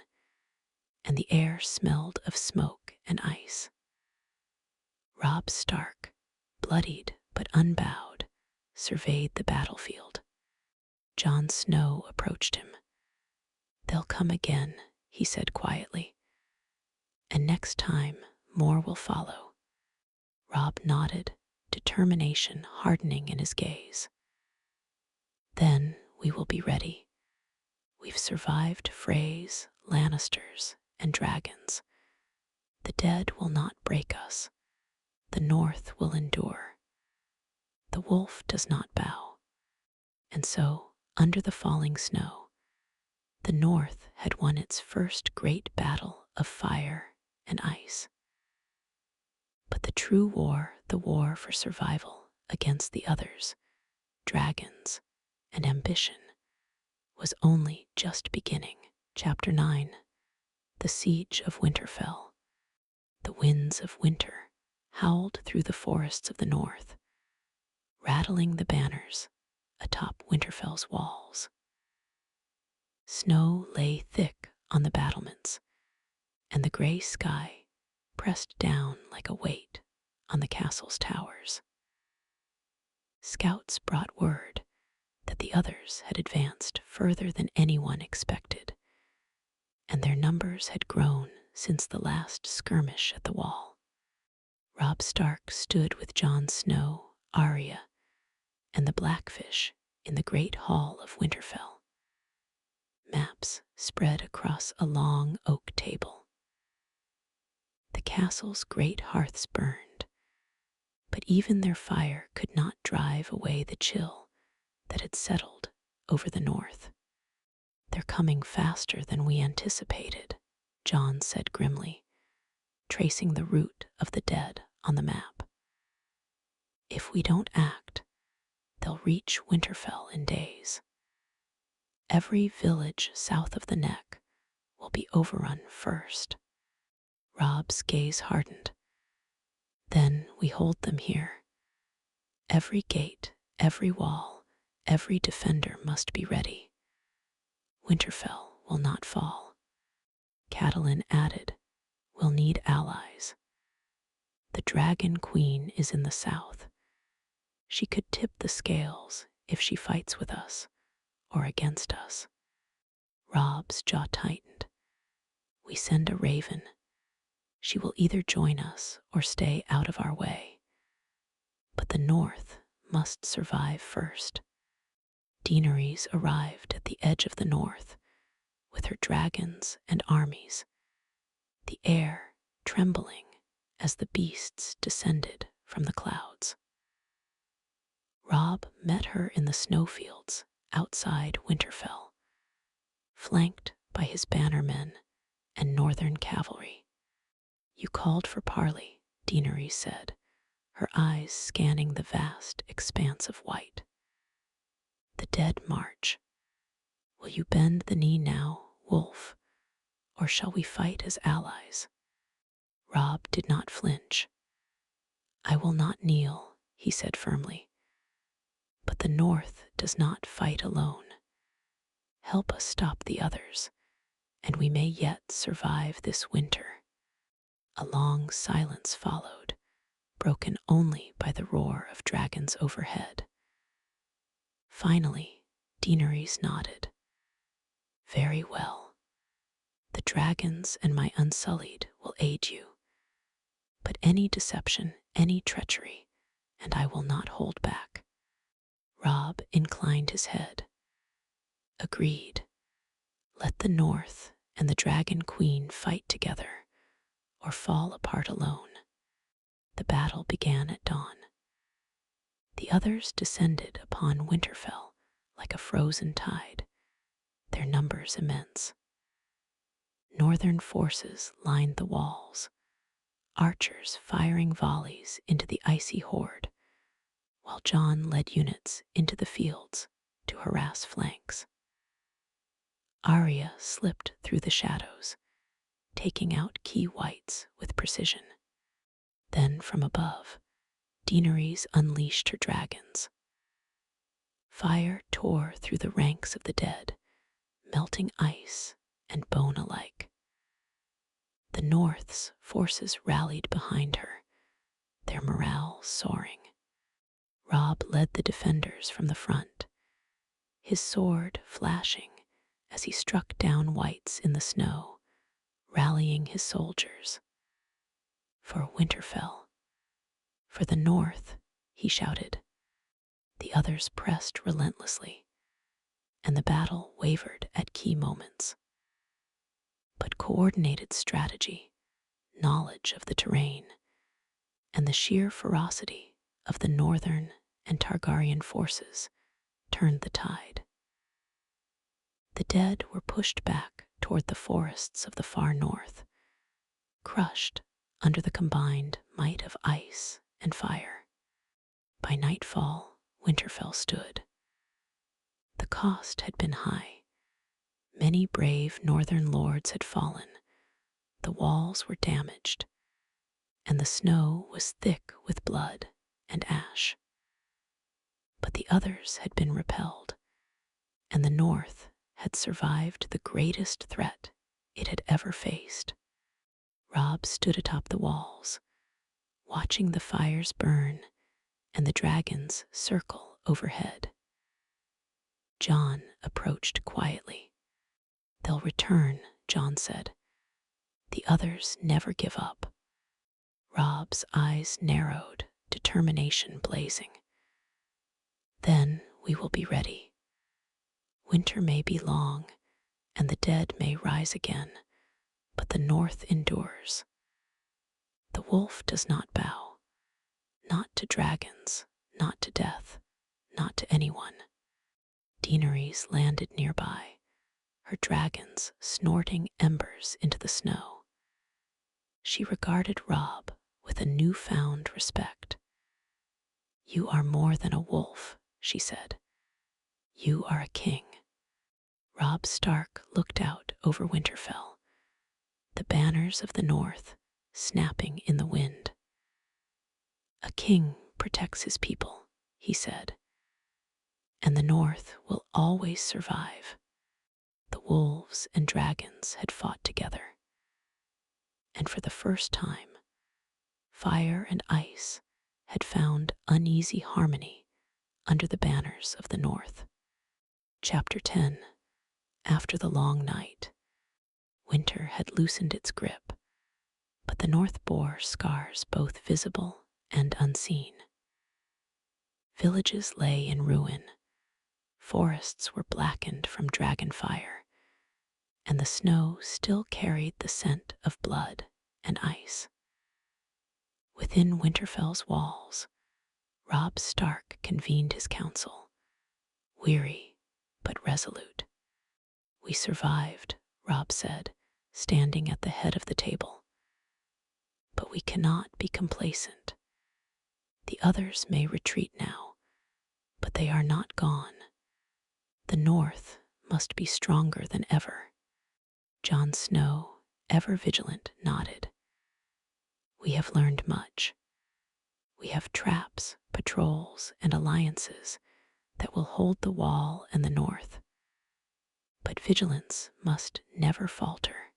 and the air smelled of smoke and ice. Robb Stark, bloodied but unbowed, surveyed the battlefield. Jon Snow approached him. "They'll come again," he said quietly, "and next time more will follow." Robb nodded, determination hardening in his gaze. "Then we will be ready. We've survived Freys, Lannisters, and dragons. The dead will not break us. The North will endure. The wolf does not bow." And so, under the falling snow, the North had won its first great battle of fire and ice. But the true war, the war for survival against the others, dragons, and ambition, was only just beginning. Chapter 9. The Siege of Winterfell. The winds of winter howled through the forests of the north, rattling the banners atop Winterfell's walls. Snow lay thick on the battlements, and the gray sky pressed down like a weight on the castle's towers. Scouts brought word that the others had advanced further than anyone expected, and their numbers had grown since the last skirmish at the wall. Robb Stark stood with Jon Snow, Arya, and the Blackfish in the great hall of Winterfell. Maps spread across a long oak table. The castle's great hearths burned, but even their fire could not drive away the chill that had settled over the north. "They're coming faster than we anticipated," Jon said grimly, tracing the route of the dead on the map. "If we don't act, they'll reach Winterfell in days. Every village south of the Neck will be overrun first." Robb's gaze hardened. "Then we hold them here. Every gate, every wall, every defender must be ready. Winterfell will not fall." Catelyn added, "We'll need allies. The Dragon Queen is in the south. She could tip the scales if she fights with us or against us." Robb's jaw tightened. "We send a raven. She will either join us or stay out of our way. But the North must survive first." Daenerys arrived at the edge of the North with her dragons and armies, the air trembling as the beasts descended from the clouds. Robb met her in the snowfields outside Winterfell, flanked by his bannermen and northern cavalry. "You called for parley," Daenerys said, her eyes scanning the vast expanse of white. "The dead march. Will you bend the knee now, wolf, or shall we fight as allies?" Robb did not flinch. I will not kneel, he said firmly. But the North does not fight alone. Help us stop the others, and we may yet survive this winter. A long silence followed, broken only by the roar of dragons overhead. Finally, Daenerys nodded. Very well. The dragons and my Unsullied will aid you. But any deception, any treachery, and I will not hold back. Robb inclined his head. Agreed. Let the North and the Dragon Queen fight together, or fall apart alone. The battle began at dawn. The others descended upon Winterfell like a frozen tide, their numbers immense. Northern forces lined the walls, archers firing volleys into the icy horde, while Jon led units into the fields to harass flanks. Arya slipped through the shadows, taking out key whites with precision. Then from above, Daenerys unleashed her dragons. Fire tore through the ranks of the dead, melting ice and bone alike. The North's forces rallied behind her, their morale soaring. Robb led the defenders from the front, his sword flashing as he struck down whites in the snow, rallying his soldiers. For Winterfell, for the North, he shouted. The others pressed relentlessly, and the battle wavered at key moments. But coordinated strategy, knowledge of the terrain, and the sheer ferocity of the Northern and Targaryen forces turned the tide. The dead were pushed back toward the forests of the far north, crushed under the combined might of ice and fire. By nightfall, Winterfell stood. The cost had been high. Many brave northern lords had fallen, the walls were damaged, and the snow was thick with blood and ash. But the others had been repelled, and the North had survived the greatest threat it had ever faced. Robb stood atop the walls, watching the fires burn and the dragons circle overhead. Jon approached quietly. They'll return, Jon said. The others never give up. Robb's eyes narrowed, determination blazing. Then we will be ready. Winter may be long, and the dead may rise again, but the North endures. The wolf does not bow, not to dragons, not to death, not to anyone. Daenerys landed nearby, her dragons snorting embers into the snow. She regarded Robb with a newfound respect. You are more than a wolf, she said. You are a king. Robb Stark looked out over Winterfell, the banners of the North snapping in the wind. A king protects his people, he said, and the North will always survive. The wolves and dragons had fought together, and for the first time, fire and ice had found uneasy harmony under the banners of the North. Chapter 10. After the long night, winter had loosened its grip, but the North bore scars both visible and unseen. Villages lay in ruin, forests were blackened from dragon fire, and the snow still carried the scent of blood and ice. Within Winterfell's walls, Robb Stark convened his council, weary but resolute. We survived, Robb said, standing at the head of the table. But we cannot be complacent. The others may retreat now, but they are not gone. The North must be stronger than ever. Jon Snow, ever vigilant, nodded. We have learned much. We have traps, patrols, and alliances that will hold the wall and the north. But vigilance must never falter.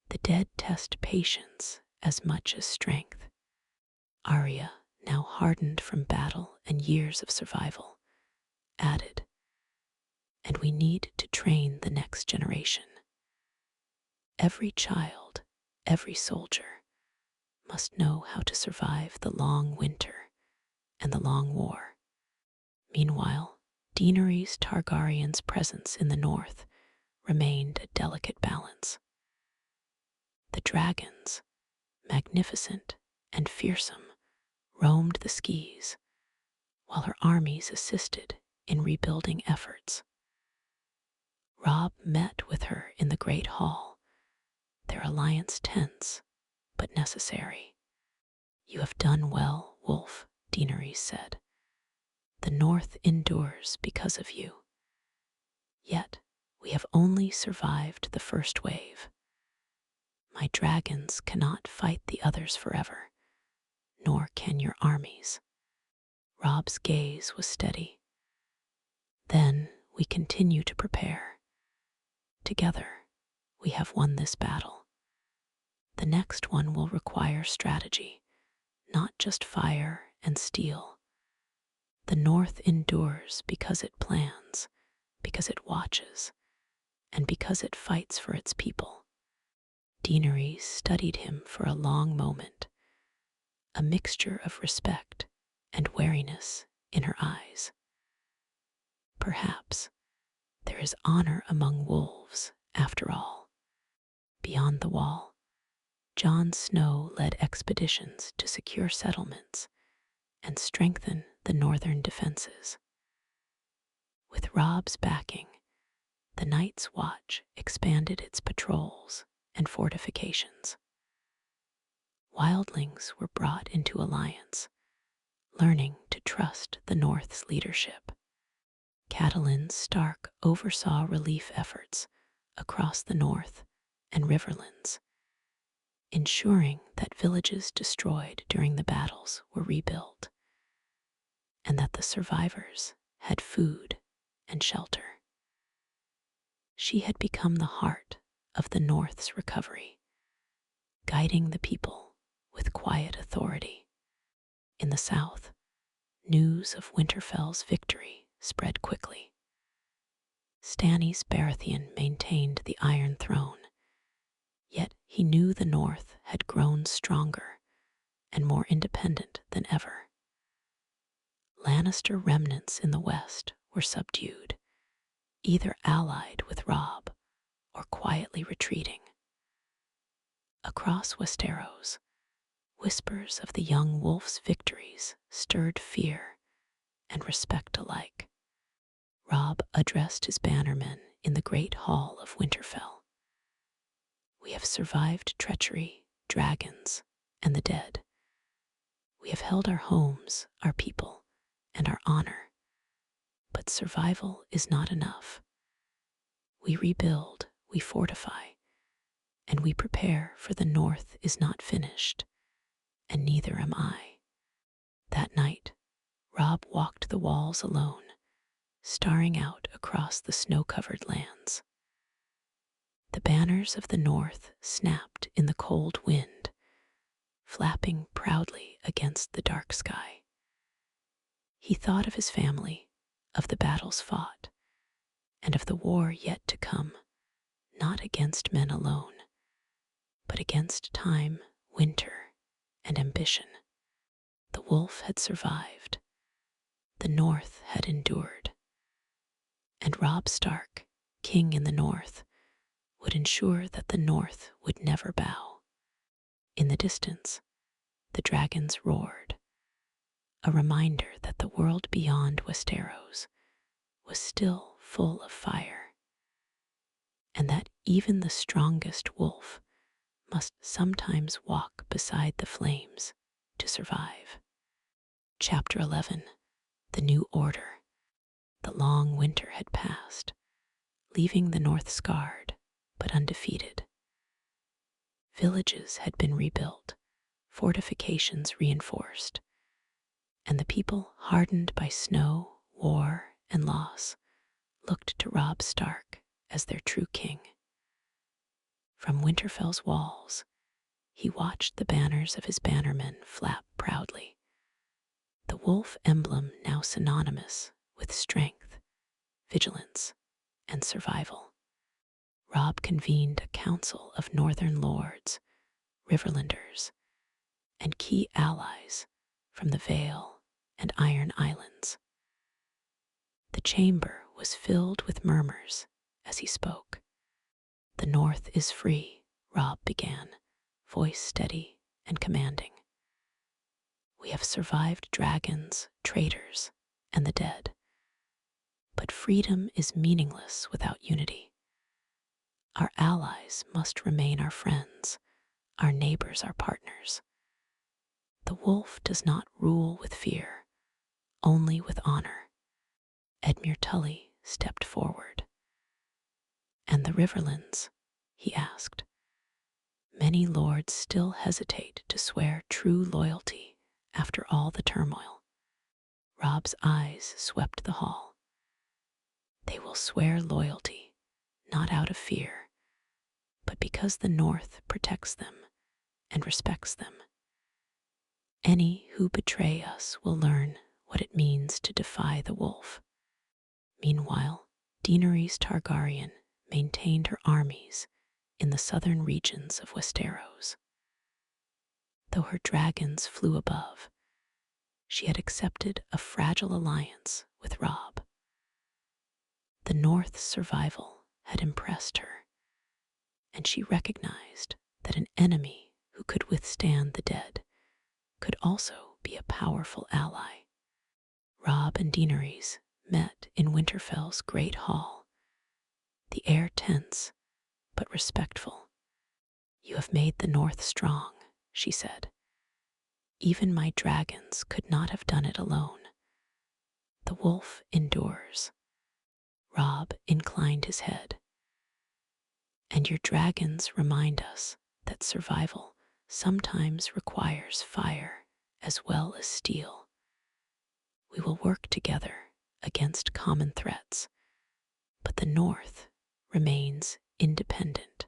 The dead test patience as much as strength. Arya, now hardened from battle and years of survival, added, and we need to train the next generation. Every child, every soldier, must know how to survive the long winter and the long war. Meanwhile, Daenerys Targaryen's presence in the north remained a delicate balance. The dragons, magnificent and fearsome, roamed the skies, while her armies assisted in rebuilding efforts. Robb met with her in the great hall, their alliance tense but necessary. You have done well, Wolf, Daenerys said. The north endures because of you. Yet we have only survived the first wave. My dragons cannot fight the others forever, nor can your armies. Robb's gaze was steady. Then we continue to prepare. Together, we have won this battle. The next one will require strategy, not just fire and steel. The north endures because it plans, because it watches, and because it fights for its people. Daenerys studied him for a long moment, a mixture of respect and wariness in her eyes. Perhaps there is honor among wolves, after all. Beyond the wall, Jon Snow led expeditions to secure settlements and strengthen the northern defenses. With Robb's backing, the Night's Watch expanded its patrols and fortifications. Wildlings were brought into alliance, learning to trust the North's leadership. Catelyn Stark oversaw relief efforts across the north and riverlands, ensuring that villages destroyed during the battles were rebuilt, and that the survivors had food and shelter. She had become the heart of the North's recovery, guiding the people with quiet authority. In the south, news of Winterfell's victory spread quickly. Stannis Baratheon maintained the Iron Throne, yet he knew the North had grown stronger and more independent than ever. Lannister remnants in the west were subdued, either allied with Robb or quietly retreating. Across Westeros, whispers of the young wolf's victories stirred fear and respect alike. Robb addressed his bannermen in the great hall of Winterfell. We have survived treachery, dragons, and the dead. We have held our homes, our people, and our honor. But survival is not enough. We rebuild, we fortify, and we prepare, for the North is not finished, and neither am I. That night, Robb walked the walls alone, staring out across the snow-covered lands. The banners of the North snapped in the cold wind, flapping proudly against the dark sky. He thought of his family, of the battles fought, and of the war yet to come, not against men alone, but against time, winter, and ambition. The wolf had survived. The North had endured. And Robb Stark, king in the North, would ensure that the North would never bow. In the distance, the dragons roared, a reminder that the world beyond Westeros was still full of fire, and that even the strongest wolf must sometimes walk beside the flames to survive. Chapter 11. The New Order. The long winter had passed, leaving the North scarred but undefeated. Villages had been rebuilt, fortifications reinforced, and the people, hardened by snow, war, and loss, looked to Robb Stark as their true king. From Winterfell's walls, he watched the banners of his bannermen flap proudly, the wolf emblem now synonymous with strength, vigilance, and survival. Robb convened a council of northern lords, Riverlanders, and key allies from the Vale and Iron Islands. The chamber was filled with murmurs as he spoke. "The North is free," Robb began, voice steady and commanding. "We have survived dragons, traitors, and the dead. But freedom is meaningless without unity. Our allies must remain our friends, our neighbors our partners. The wolf does not rule with fear, only with honor." Edmure Tully stepped forward. "And the Riverlands?" he asked. Many lords still hesitate to swear true loyalty after all the turmoil. Robb's eyes swept the hall. "They will swear loyalty, not out of fear, but because the North protects them and respects them. Any who betray us will learn what it means to defy the wolf." Meanwhile, Daenerys Targaryen maintained her armies in the southern regions of Westeros. Though her dragons flew above, she had accepted a fragile alliance with Robb. The North's survival had impressed her, and she recognized that an enemy who could withstand the dead could also be a powerful ally. Robb and Daenerys met in Winterfell's great hall, the air tense but respectful. "You have made the North strong," she said. "Even my dragons could not have done it alone. The wolf endures." Robb inclined his head. "And your dragons remind us that survival sometimes requires fire as well as steel. We will work together against common threats, but the North remains independent.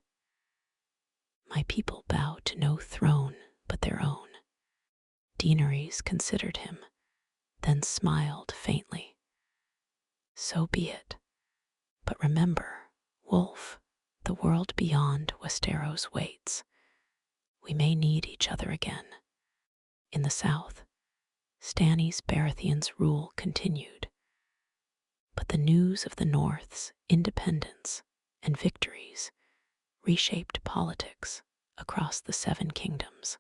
My people bow to no throne but their own." Daenerys considered him, then smiled faintly. "So be it. But remember, wolf, the world beyond Westeros waits. We may need each other again." In the south, Stannis Baratheon's rule continued, but the news of the North's independence and victories reshaped politics across the Seven Kingdoms.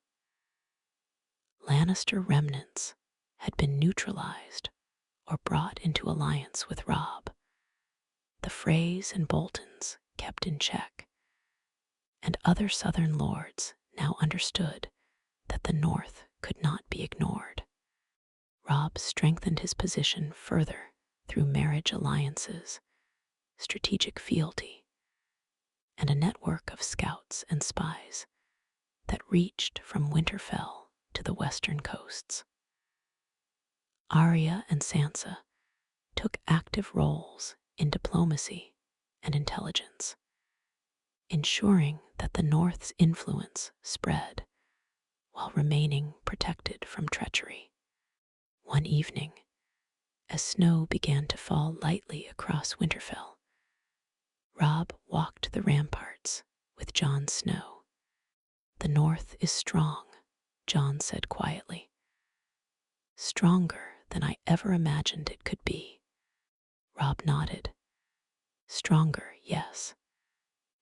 Lannister remnants had been neutralized or brought into alliance with Robb. The Freys and Boltons kept in check, and other southern lords now understood that the North could not be ignored. Robb strengthened his position further through marriage alliances, strategic fealty, and a network of scouts and spies that reached from Winterfell to the western coasts. Arya and Sansa took active roles in diplomacy and intelligence, ensuring that the North's influence spread while remaining protected from treachery. One evening, as snow began to fall lightly across Winterfell, Robb walked the ramparts with Jon Snow. "The North is strong," Jon said quietly. "Stronger than I ever imagined it could be." Robb nodded. "Stronger, yes,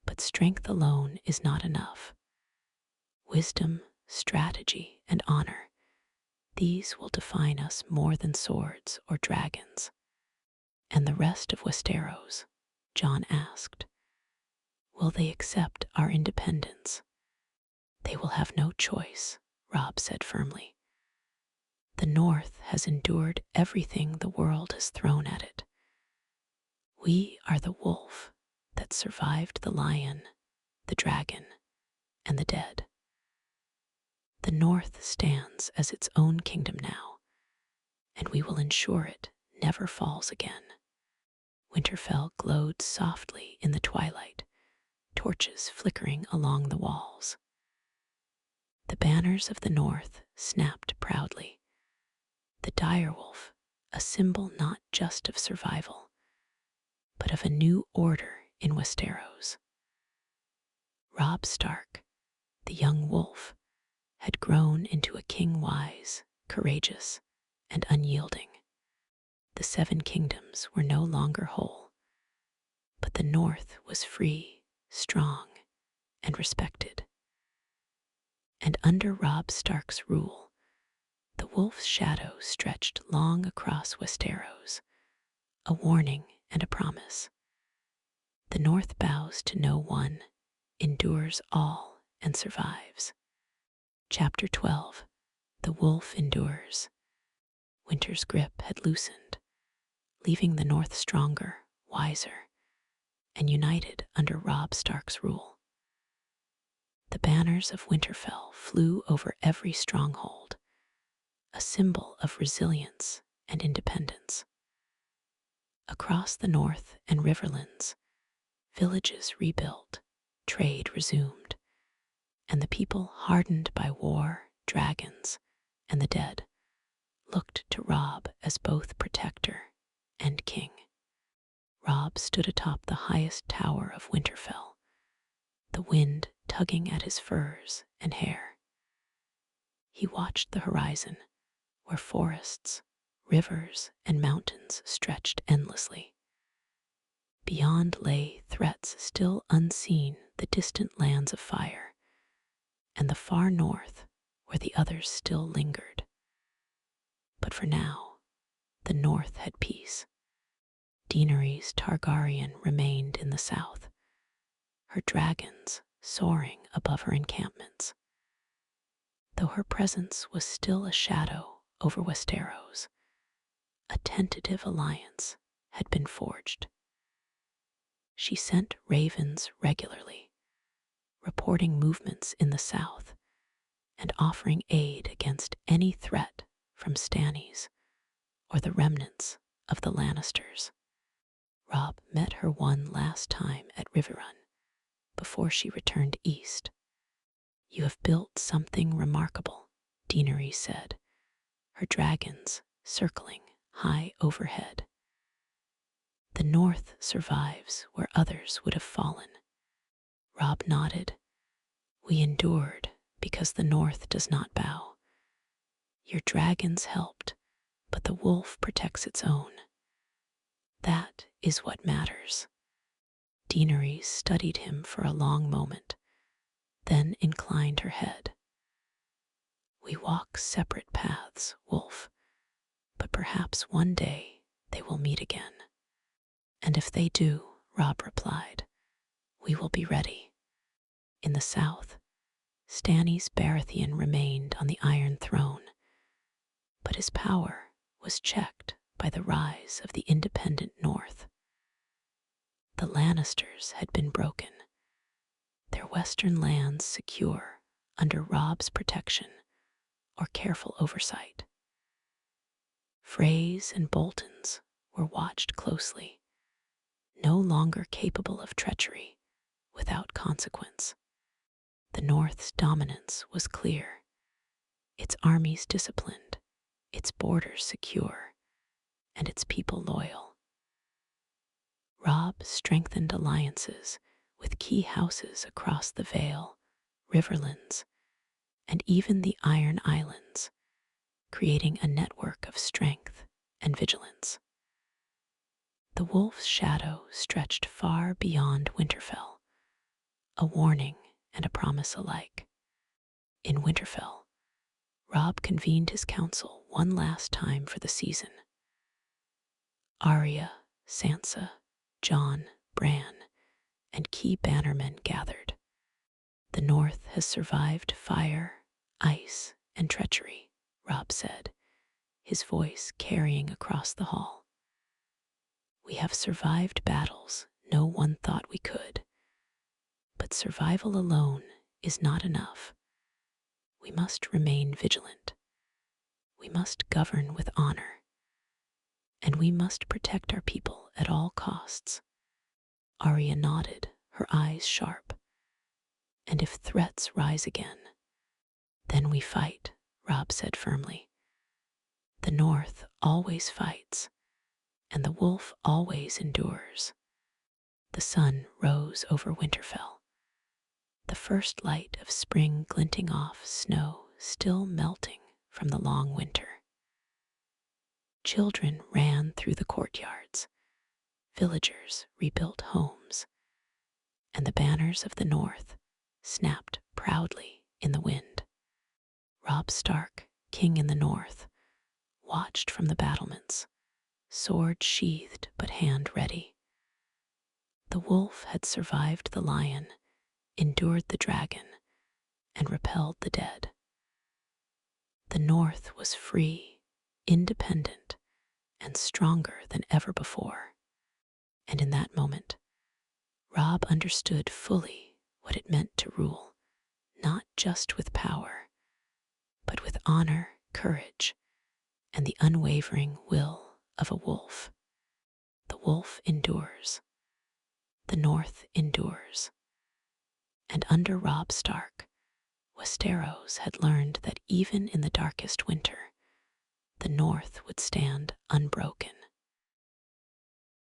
but strength alone is not enough. Wisdom, strategy, and honor, these will define us more than swords or dragons." "And the rest of Westeros?" Jon asked. "Will they accept our independence?" "They will have no choice," Robb said firmly. "The North has endured everything the world has thrown at it. We are the wolf that survived the lion, the dragon, and the dead. The The North stands as its own kingdom now, and we will ensure it never falls again. Winterfell glowed softly in the twilight, torches flickering along the walls. The banners of the North snapped proudly. The direwolf, a symbol not just of survival, but of a new order in Westeros. Robb Stark, the young wolf, had grown into a king wise, courageous, and unyielding. The Seven Kingdoms were no longer whole, but the North was free, strong, and respected. And under Robb Stark's rule, the wolf's shadow stretched long across Westeros, a warning and a promise. The North bows to no one, endures all, and survives. Chapter 12. The Wolf Endures. Winter's grip had loosened, leaving the North stronger, wiser, and united under Robb Stark's rule. The banners of Winterfell flew over every stronghold, a symbol of resilience and independence. Across the North and Riverlands, villages rebuilt, trade resumed, and the people hardened by war, dragons, and the dead looked to Robb as both protector and king. Robb stood atop the highest tower of Winterfell, the wind tugging at his furs and hair. He watched the horizon, where forests, rivers, and mountains stretched endlessly. Beyond lay threats still unseen, the distant lands of fire, and the far north, where the others still lingered. But for now, the North had peace. Daenerys Targaryen remained in the south, her dragons soaring above her encampments. Though her presence was still a shadow over Westeros, a tentative alliance had been forged. She sent ravens regularly, reporting movements in the south and offering aid against any threat from Stannis or the remnants of the Lannisters. Robb met her one last time at Riverrun before she returned east. "You have built something remarkable," Daenerys said, her dragons circling high overhead. "The North survives where others would have fallen." Robb nodded. "We endured because the North does not bow. Your dragons helped, but the wolf protects its own. That is what matters." Daenerys studied him for a long moment, then inclined her head. "We walk separate paths, Wolf, but perhaps one day they will meet again." "And if they do," Robb replied, "we will be ready." In the south, Stannis Baratheon remained on the Iron Throne, but his power was checked by the rise of the independent North. The Lannisters had been broken, their western lands secure under Robb's protection or careful oversight. Freys and Boltons were watched closely, no longer capable of treachery without consequence. The North's dominance was clear, its armies disciplined, its borders secure, and its people loyal. Robb strengthened alliances with key houses across the Vale, Riverlands, and even the Iron Islands, creating a network of strength and vigilance. The wolf's shadow stretched far beyond Winterfell, a warning and a promise alike. In Winterfell, Robb convened his council one last time for the season. Arya, Sansa, Jon, Bran, and key bannermen gathered. "The North has survived fire, ice, and treachery," Robb said, his voice carrying across the hall. "We have survived battles no one thought we could, but survival alone is not enough. We must remain vigilant. We must govern with honor. And we must protect our people at all costs. Arya nodded, her eyes sharp. And if threats rise again, then we fight, Robb said firmly. The North always fights, and the wolf always endures. The sun rose over Winterfell, the first light of spring glinting off snow still melting from the long winter. Children ran through the courtyards, villagers rebuilt homes, and the banners of the North snapped proudly in the wind. Robb Stark, king in the North, watched from the battlements, sword sheathed but hand ready. The wolf had survived the lion, endured the dragon, and repelled the dead. The North was free, independent, and stronger than ever before. And in that moment, Robb understood fully what it meant to rule, not just with power, but with honor, courage, and the unwavering will of a wolf. The wolf endures. The North endures. And under Robb Stark, Westeros had learned that even in the darkest winter, the North would stand unbroken.